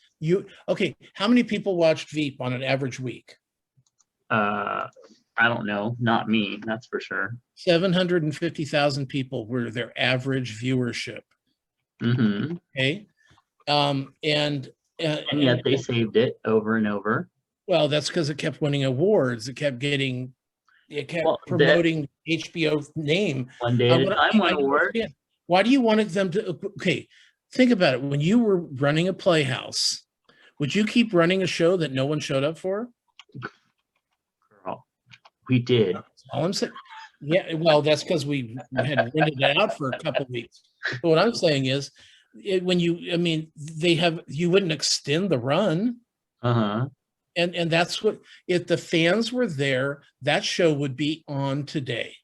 Okay, how many people watched Veep on an average week? I don't know. Not me, that's for sure. 750,000 people were their average viewership. Okay. And yet they saved it over and over. Well, that's because it kept winning awards. It kept promoting HBO's name. One Day at a Time won award. Why do you want them to? Okay, think about it. When you were running a playhouse, would you keep running a show that no one showed up for? Girl, we did. That's all I'm saying. Yeah, well, that's because we had rented it out for a couple of weeks. But what I'm saying is, you wouldn't extend the run. And that's what, if the fans were there, that show would be on today.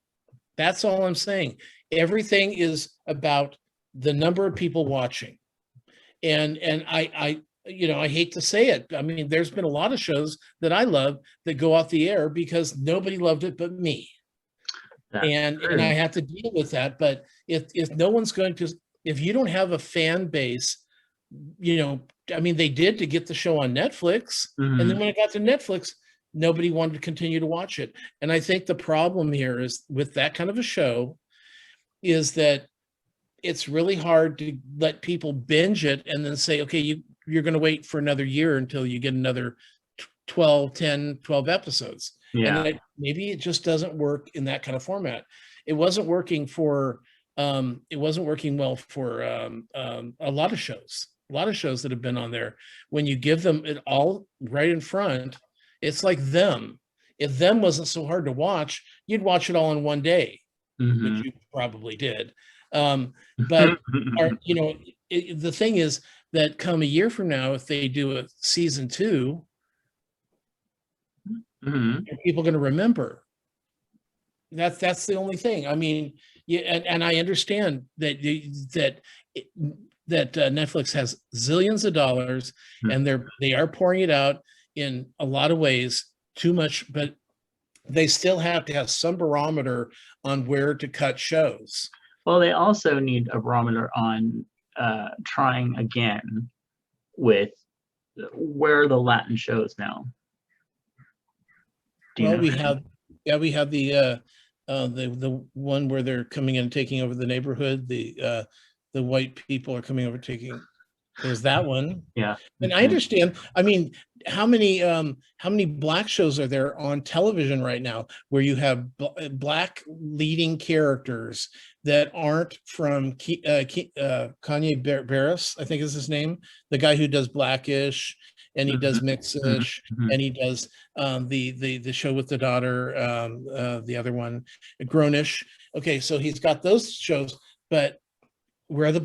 That's all I'm saying. Everything is about the number of people watching. And I hate to say it. I mean, there's been a lot of shows that I love that go off the air because nobody loved it but me. That's And I true. have to deal with that. But if no one's going to, if you don't have a fan base, I mean, they did to get the show on Netflix, and then Mhm. when it got to Netflix, nobody wanted to continue to watch it. And I think the problem here is with that kind of a show is that it's really hard to let people binge it and then say, okay, you're going to wait for another year until you get another 12, 10, 12 episodes. And Yeah. maybe it just doesn't work in that kind of format. It wasn't working for, it wasn't working well for a lot of shows. A lot of shows that have been on there. When you give them it all right in front, it's like them. If them wasn't so hard to watch, you'd watch it all in one day, which Mhm. you probably did. But the thing is that come a year from now, if they do a season 2, Mhm. are people going to remember? That's the only thing. I mean, yeah, and I understand that Netflix has zillions of dollars, and they are pouring it out in a lot of ways, too much, but they still have to have some barometer on where to cut shows. Well, they also need a barometer on trying again with where are the Latin shows now? Do you Well, know? we have the one where they're coming in and taking over the neighborhood. The white people are coming over taking. There's that one. Yeah. And I understand. I mean, how many black shows are there on television right now where you have black leading characters that aren't from Kanye Barris, I think is his name, the guy who does Blackish and he does Mhm. Mixish Mhm. and he does the show with the daughter, the other one, Grownish. Okay, so he's got those shows, but where are the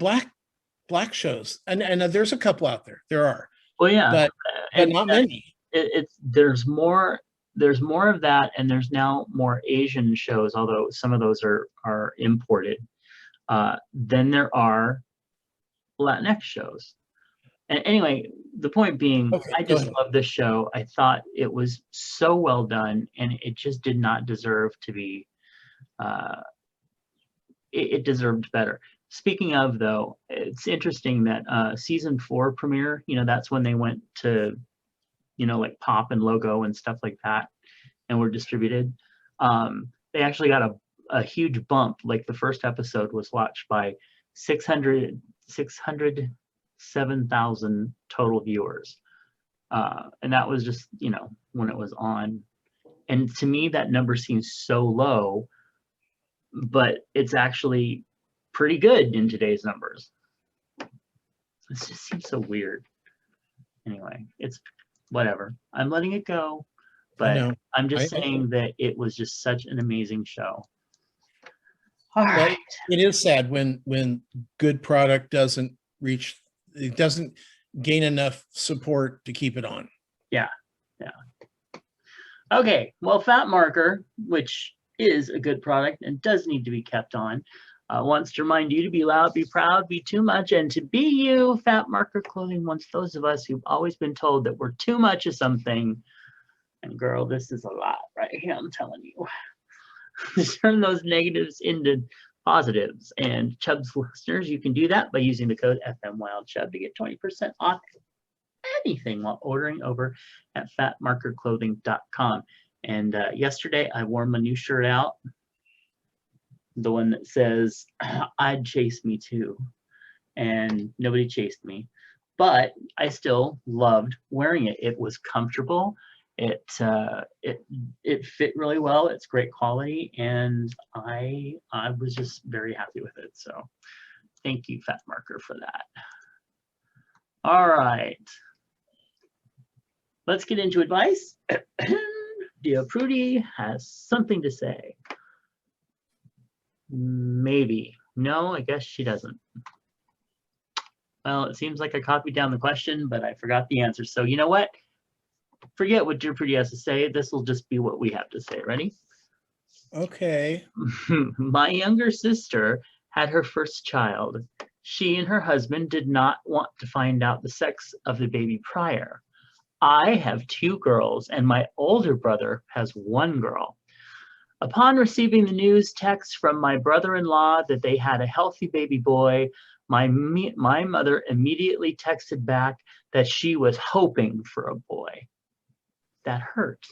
black shows? And there's a couple out there. There are, Well, yeah, but and not many. it's there's more of that, and there's now more Asian shows, although some of those are imported. Than there are Latinx shows. And anyway, the point being, Okay, I go just ahead. love this show. I thought it was so well done, and it just did not deserve to be. Uh, it deserved better. Speaking of, though, it's interesting that season 4 premiere. That's when they went to like Pop and Logo and stuff like that, and were distributed. They actually got a huge bump. Like the first episode was watched by 607,000 total viewers. And that was just, when it was on. And to me, that number seems so low, but it's actually pretty good in today's numbers. It just seems so weird. Anyway, it's whatever. I'm letting it go, I but know. I'm just I know. saying that it was just such an amazing show. All Well, right. it is sad when good product doesn't gain enough support to keep it on. Yeah. Yeah. Okay. Well, Fat Marker, which is a good product and does need to be kept on, wants to remind you to be loud, be proud, be too much, and to be you. Fat Marker Clothing wants those of us who've always been told that we're too much of something. And girl, this is a lot right here, I'm telling you. Turn those negatives into positives. And Chubs listeners, you can do that by using the code FMWildChub to get 20% off anything while ordering over at fatmarkerclothing.com. And yesterday I wore my new shirt out, the one that says, I'd chase me too. And nobody chased me. But I still loved wearing it. It was comfortable. It fit really well. It's great quality, and I was just very happy with it. So thank you, Fat Marker, for that. All right, let's get into advice. Dear Prudy has something to say. Maybe. No, I guess she doesn't. Well, it seems like I copied down the question, but I forgot the answer. So you know what? Forget what Dear Prudy has to say. This will just be what we have to say. Ready? Okay. My younger sister had her first child. She and her husband did not want to find out the sex of the baby prior. I have 2 girls, and my older brother has 1 girl. Upon receiving the news text from my brother-in-law that they had a healthy baby boy, my mother immediately texted back that she was hoping for a boy. That hurt.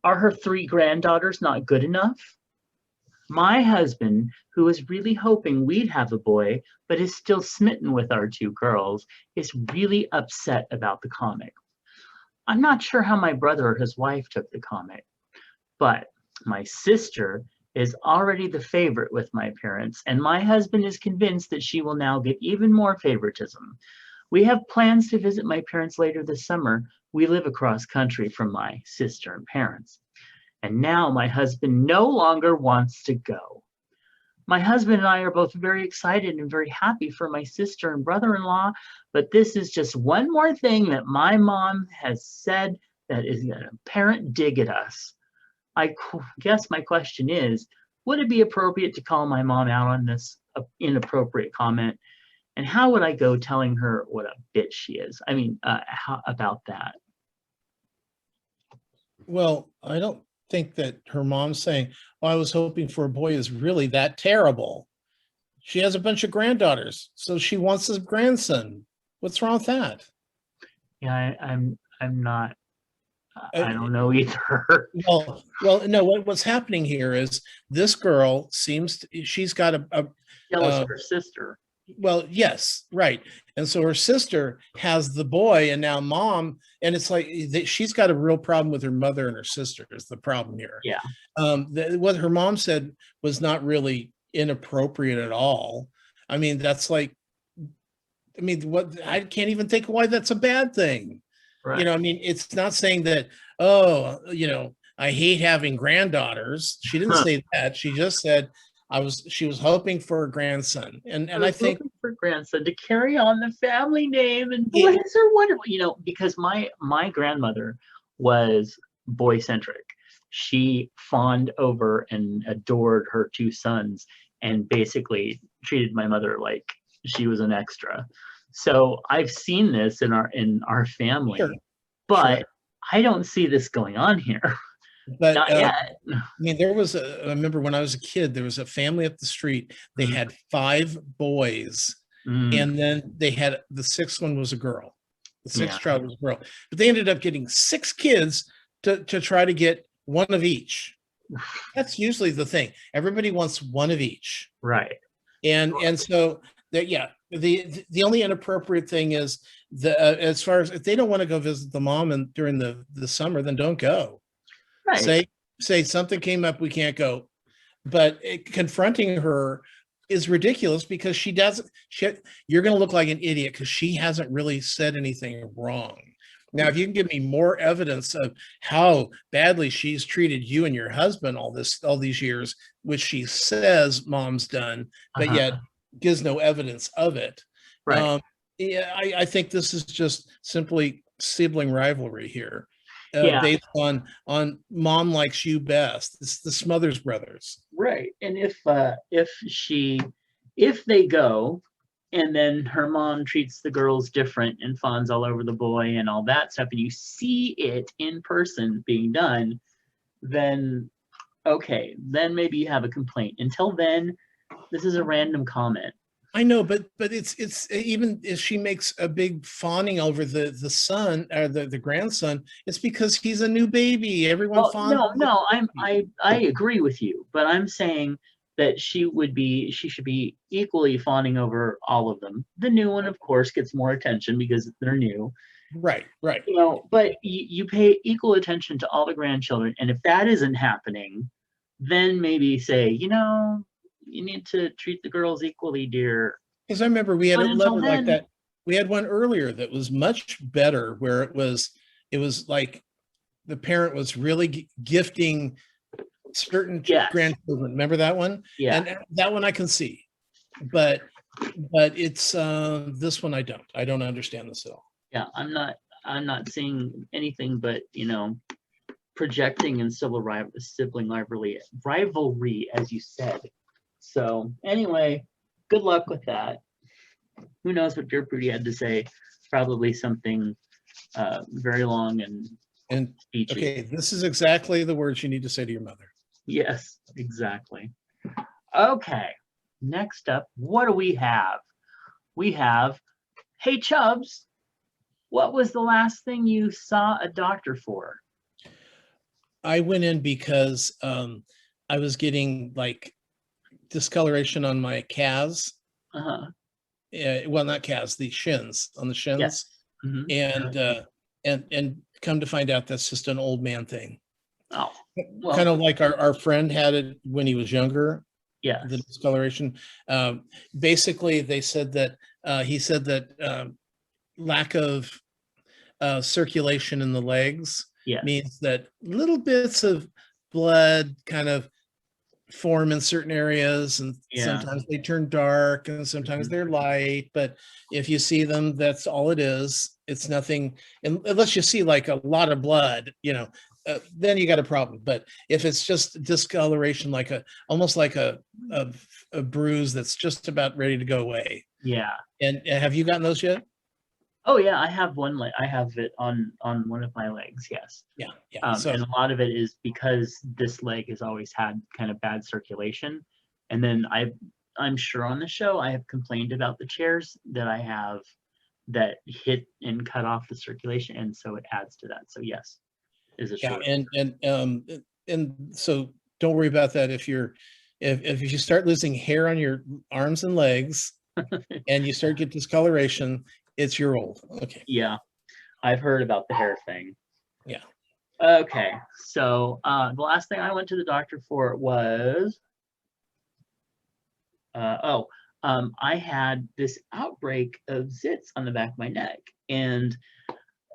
Are her 3 granddaughters not good enough? My husband, who was really hoping we'd have a boy, but is still smitten with our 2 girls, is really upset about the comic. I'm not sure how my brother or his wife took the comic, but my sister is already the favorite with my parents, and my husband is convinced that she will now get even more favoritism. We have plans to visit my parents later this summer. We live across country from my sister and parents. And now my husband no longer wants to go. My husband and I are both very excited and very happy for my sister and brother-in-law, but this is just one more thing that my mom has said that is an apparent dig at us. I guess my question is, would it be appropriate to call my mom out on this inappropriate comment? And how would I go telling her what a bitch she is? I mean, how about that? Well, I don't think that her mom saying, "Oh, I was hoping for a boy," is really that terrible. She has a bunch of granddaughters, so she wants a grandson. What's wrong with that? Yeah, I'm not. I don't know either. Well, no. What's happening here is this girl seems she's got Jealous of her sister. well, yes, right. And so her sister has the boy, and now mom, and it's like she's got a real problem with her mother and her sister is the problem here. Yeah. What her mom said was not really inappropriate at all. I mean, that's like, I mean, what I can't even think why that's a bad thing. Right. You know, I mean, it's not saying that, oh, I hate having granddaughters. She didn't say that. She just said she was hoping for a grandson. And I think for grandson to carry on the family name, and boys are wonderful, because my grandmother was boy centric. She fawned over and adored her 2 sons and basically treated my mother like she was an extra. So I've seen this in our family, Sure. but Sure. I don't see this going on here. But Not yet. I mean, I remember when I was a kid, there was a family up the street. They had 5 boys, and then they had the 6th one was a girl. The 6th child was a girl, but they ended up getting 6 kids to try to get 1 of each. That's usually the thing. Everybody wants 1 of each, Right? and so that the only inappropriate thing is as far as if they don't want to go visit the mom and during the summer, then don't go. Right. Say something came up, we can't go. But confronting her is ridiculous because you're going to look like an idiot because she hasn't really said anything wrong. Now, if you can give me more evidence of how badly she's treated you and your husband all these years, which she says mom's done, but yet gives no evidence of it. Right. I think this is just simply sibling rivalry here. Based on mom likes you best. It's the Smothers Brothers. Right. And if they go and then her mom treats the girls different and fawns all over the boy and all that stuff, and you see it in person being done, then okay, then maybe you have a complaint. Until then, this is a random comment. I know, but it's even if she makes a big fawning over the son or the grandson, it's because he's a new baby. Everyone fawns. No, I agree with you, but I'm saying that she should be equally fawning over all of them. The new one, of course, gets more attention because they're new. Right. But you pay equal attention to all the grandchildren, and if that isn't happening, then maybe say, you need to treat the girls equally, dear. Because I remember we had a letter like that. We had one earlier that was much better, where it was like the parent was really gifting certain grandchildren. Remember that one? Yeah. And that one I can see, but it's this one I don't understand this at all. Yeah, I'm not seeing anything but projecting and sibling rivalry, as you said. So anyway, good luck with that. who knows what Dear Prudie had to say? Probably something very long and speechy. Okay, this is exactly the words you need to say to your mother. Yes, exactly. Okay, next up, what do we have? We have, hey Chubs, what was the last thing you saw a doctor for? I went in because I was getting like discoloration on my calves. Uh-huh. Well, not calves, the shins, on the shins. Yes. Mhm. And come to find out that's just an old man thing. Oh, Kind well, of like our friend had it when he was younger, yes. the discoloration. Basically, they said that he said that lack of circulation in the legs Yes. means that little bits of blood kind of form in certain areas, and Yeah. sometimes they turn dark and sometimes Mhm. they're light, but if you see them, that's all it is. It's nothing, unless you see like a lot of blood, then you got a problem. But if it's just discoloration, like almost like a bruise that's just about ready to go away. Yeah. And have you gotten those yet? Oh yeah, I have one leg. I have it on one of my legs. Yes. Yeah. And a lot of it is because this leg has always had kind of bad circulation, and then I'm sure on the show I have complained about the chairs that I have that hit and cut off the circulation, and so it adds to that. So yes, is a Yeah, short. and so don't worry about that if you start losing hair on your arms and legs and you start get discoloration, it's your old. Okay. Yeah, I've heard about the hair thing. Yeah. Okay, so the last thing I went to the doctor for was I had this outbreak of zits on the back of my neck, and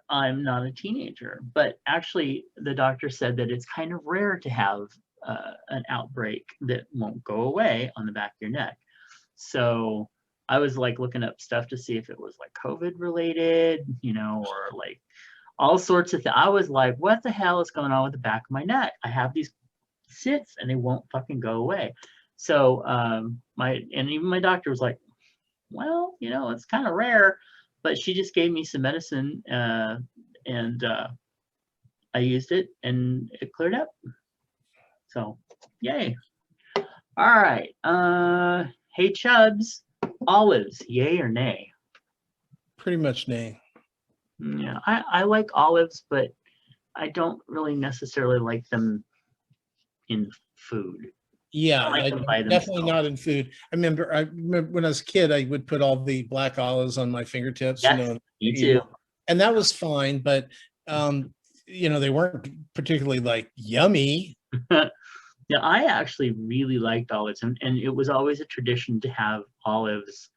I'm not a teenager, but actually the doctor said that it's kind of rare to have an outbreak that won't go away on the back of your neck. So I was like looking up stuff to see if it was like COVID related, or like all sorts of things. I was like, what the hell is going on with the back of my neck? I have these zits and they won't fucking go away. So even my doctor was like, well, it's kind of rare, but she just gave me some medicine and I used it and it cleared up. So yay. All right. Hey Chubs, olives, yay or nay? Pretty much nay. Yeah, I like olives, but I don't really necessarily like them in food. Yeah, I like them by definitely themselves. not in food. I remember when I was a kid, I would put all the black olives on my fingertips, Yes, me too. and that was fine, but they weren't particularly like yummy. Yeah, I actually really liked olives, and it was always a tradition to have olives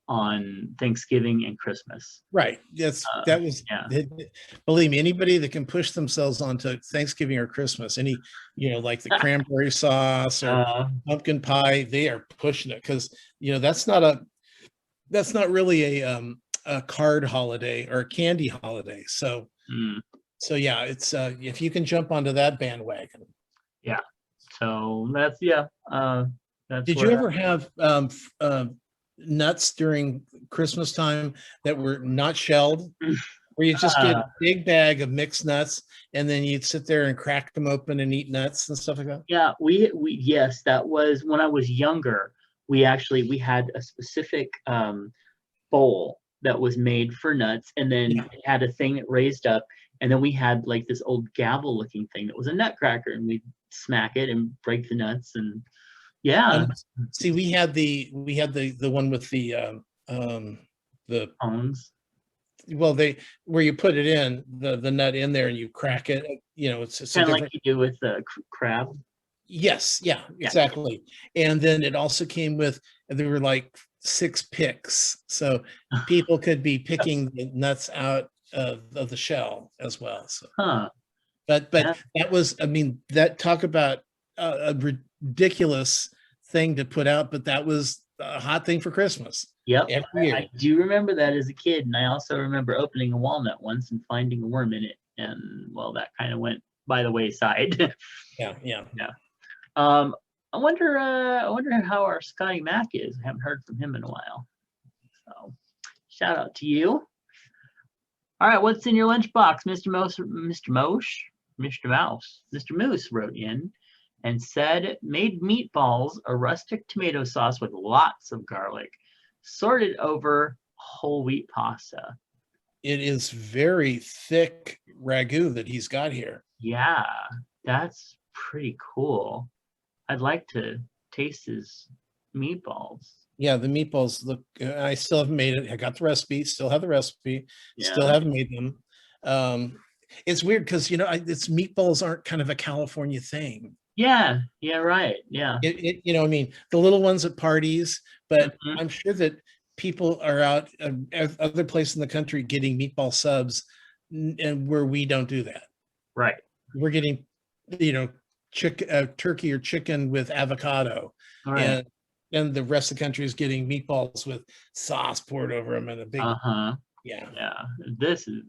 on Thanksgiving and Christmas. Right. That was, Yeah. believe me, anybody that can push themselves onto Thanksgiving or Christmas, like the cranberry sauce or pumpkin pie, they are pushing it because that's not really a card holiday or a candy holiday. So yeah, it's if you can jump onto that bandwagon. Yeah. So that's Did you ever have nuts during Christmas time that were not shelled, where you just get a big bag of mixed nuts and then you'd sit there and crack them open and eat nuts and stuff like that? Yeah, yes, that was when I was younger. We had a specific bowl that was made for nuts, and then it had a thing that raised up, and then we had like this old gavel looking thing that was a nutcracker, and we'd smack it and break the nuts, and see, we had the one with the cones. Well, where you put it in the nut in there and you crack it, it's Kind of like you do with the crab. Yes, yeah, exactly. And then it also came with, there were like 6 picks, so people could be picking the nuts out of the shell as well. So, but that was, that talk about a ridiculous thing to put out, but that was a hot thing for Christmas. Yep, every year. I do remember that as a kid, and I also remember opening a walnut once and finding a worm in it, and well, that kind of went by the wayside. Yeah. I wonder how our Scotty Mac is. I haven't heard from him in a while. So Shout out to you. All right, what's in your lunchbox, Mr. Mouse? Mr. Moose wrote in and said, made meatballs, a rustic tomato sauce with lots of garlic, sorted over whole wheat pasta. It is very thick ragu that he's got here. Yeah, that's pretty cool. I'd like to taste his meatballs. Yeah, the meatballs look, I still haven't made it. I got the recipe, still have the recipe, still Yeah. haven't made them. It's weird because, it's meatballs aren't kind of a California thing. Yeah, right. Yeah. I mean, the little ones at parties, but Mhm. I'm sure that people are out other places in the country getting meatball subs, and where we don't do that. Right. We're getting, turkey or chicken with avocado, Right. and the rest of the country is getting meatballs with sauce poured over them and a big, Yeah. This is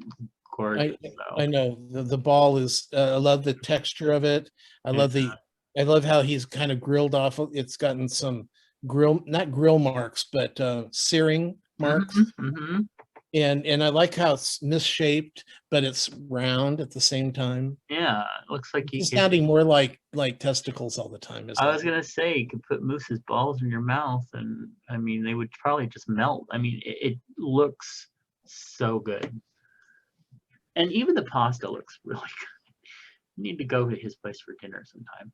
gorgeous. I know the ball is. I love the texture of it. I love how he's kind of grilled off. It's gotten some not grill marks, but searing marks. Mhm. And I like how it's misshaped, but it's round at the same time. Yeah, it looks like you It's could. sounding more like testicles all the time, isn't I was it? gonna say you could put Moose's balls in your mouth, and I mean they would probably just melt. I mean it looks so good, and even the pasta looks really good. You need to go to his place for dinner sometime.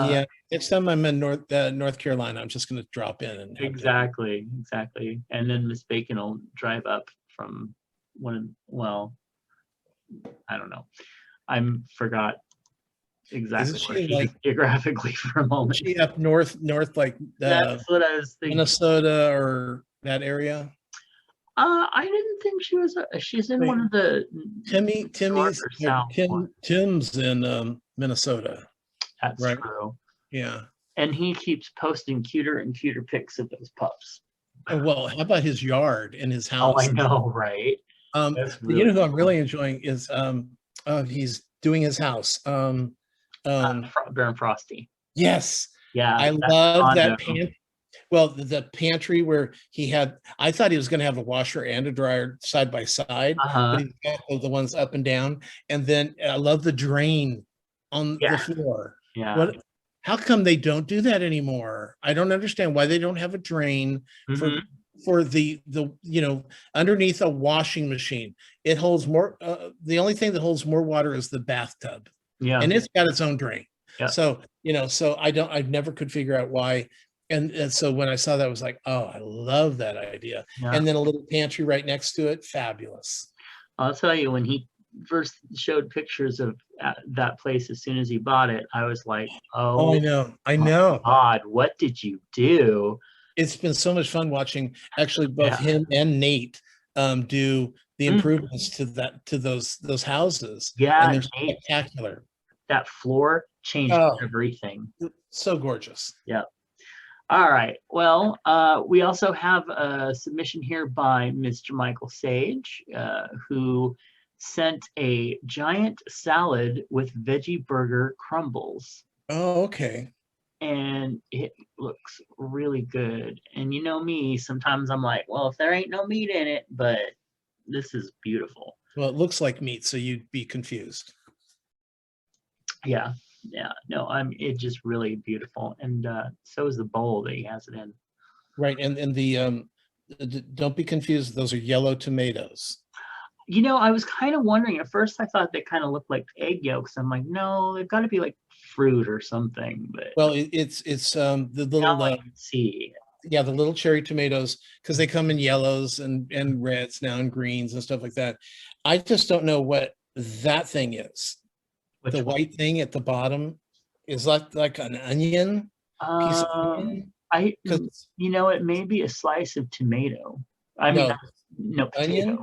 Yeah, next time I'm in North Carolina, I'm just going to drop in and have Exactly, and then Miss Bacon will drive up from I don't know. I forgot exactly Isn't where she she is like geographically for a moment. she up north like That's what I was thinking. Minnesota or that area? I didn't think she was. She's in one of the Timmy's or south ones. Tim's in Minnesota. That's right. true. Yeah. And he keeps posting cuter and cuter pics of those pups. Well, how about his yard and his house? Oh, I know, right? That's really who I'm really enjoying is he's doing his house. Baron Frosty. Yes. Yeah, I love that pantry. Well, the pantry where I thought he was going to have a washer and a dryer side by side, but he's got the ones up and down. And then I love the drain on the floor. Yeah. How come they don't do that anymore? I don't understand why they don't have a drain for the underneath a washing machine. It holds more. The only thing that holds more water is the bathtub. Yeah. And it's got its own drain. Yeah. So, I never could figure out why. And so when I saw that, I was like, oh, I love that idea. Yeah. And then a little pantry right next to it. Fabulous. I'll tell you, when he first showed pictures of that place as soon as he bought it, I was like, oh I know. God, what did you do? It's been so much fun watching actually both him and Nate do the improvements to those houses. Yeah, and they're spectacular. That floor changed everything. So gorgeous. Yeah. All right. Well, we also have a submission here by Mr. Michael Sage, who sent a giant salad with veggie burger crumbles. Oh, okay. And it looks really good. And you know me, sometimes I'm like, well, if there ain't no meat in it, but this is beautiful. Well, it looks like meat, so you'd be confused. Yeah. No, it's just really beautiful. And so is the bowl that he has it in. Right. And the don't be confused, those are yellow tomatoes. I was kind of wondering at first. I thought they kind of looked like egg yolks. I'm like, no, they've got to be like fruit or something. But well, it's the little the little cherry tomatoes, because they come in yellows and reds now and greens and stuff like that. I just don't know what that thing is. The white thing at the bottom is like an onion. Piece of onion? It may be a slice of tomato. No, potato. Onion?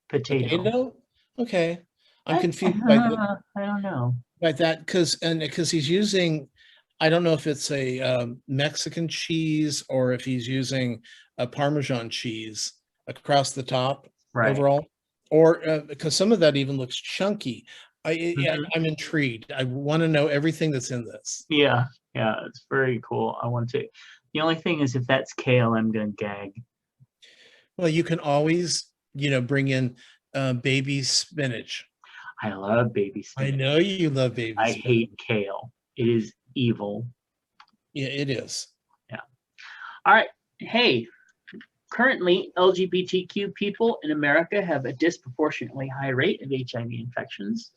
Potato. Okay. I'm confused by that. I don't know. By that, because he's using, I don't know if it's a Mexican cheese or if he's using a Parmesan cheese across the top overall, or because some of that even looks chunky. I'm intrigued. I want to know everything that's in this. Yeah, it's very cool. I want to. The only thing is, if that's kale, I'm gonna gag. Well, you can always, bring in baby spinach. I love baby I spinach. know you love baby I spinach. hate kale. It is evil. Yeah, it is. Yeah. All right. Hey, currently, LGBTQ people in America have a disproportionately high rate of HIV infections.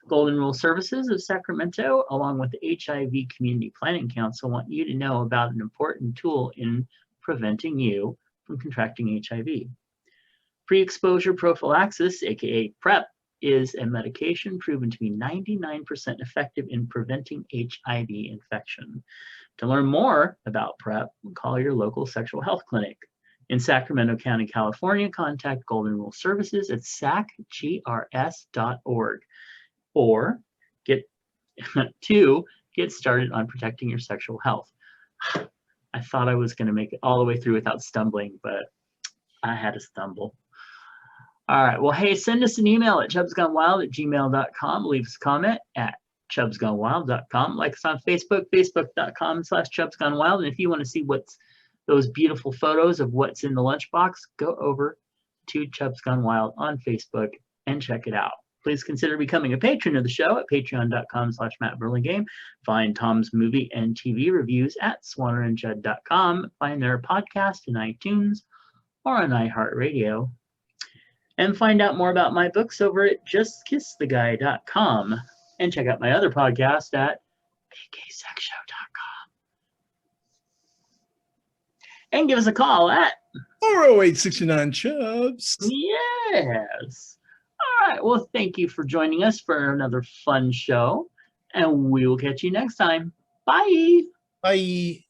Golden Rule Services of Sacramento, along with the HIV Community Planning Council, want you to know about an important tool in preventing you from contracting HIV. Pre-exposure prophylaxis, aka PrEP, is a medication proven to be 99% effective in preventing HIV infection. To learn more about PrEP, call your local sexual health clinic. In Sacramento County, California, contact Golden Rule Services at sacgrs.org or get started on protecting your sexual health. I thought I was going to make it all the way through without stumbling, but I had to stumble. All right. Well, hey, send us an email at chubsgonewild@gmail.com. Leave us a comment at chubsgonewild.com. Like us on Facebook, facebook.com/chubsgonewild. And if you want to see what's those beautiful photos of what's in the lunchbox, go over to Chubs Gone Wild on Facebook and check it out. Please consider becoming a patron of the show at patreon.com/MattBurlingame. Find Tom's movie and TV reviews at swannerandjudd.com. Find their podcast in iTunes or on iHeartRadio. And find out more about my books over at justkisstheguy.com. And check out my other podcast at aksexshow.com. And give us a call at 408-69 Chubs. Yes. All right. Well, thank you for joining us for another fun show. And we will catch you next time. Bye. Bye.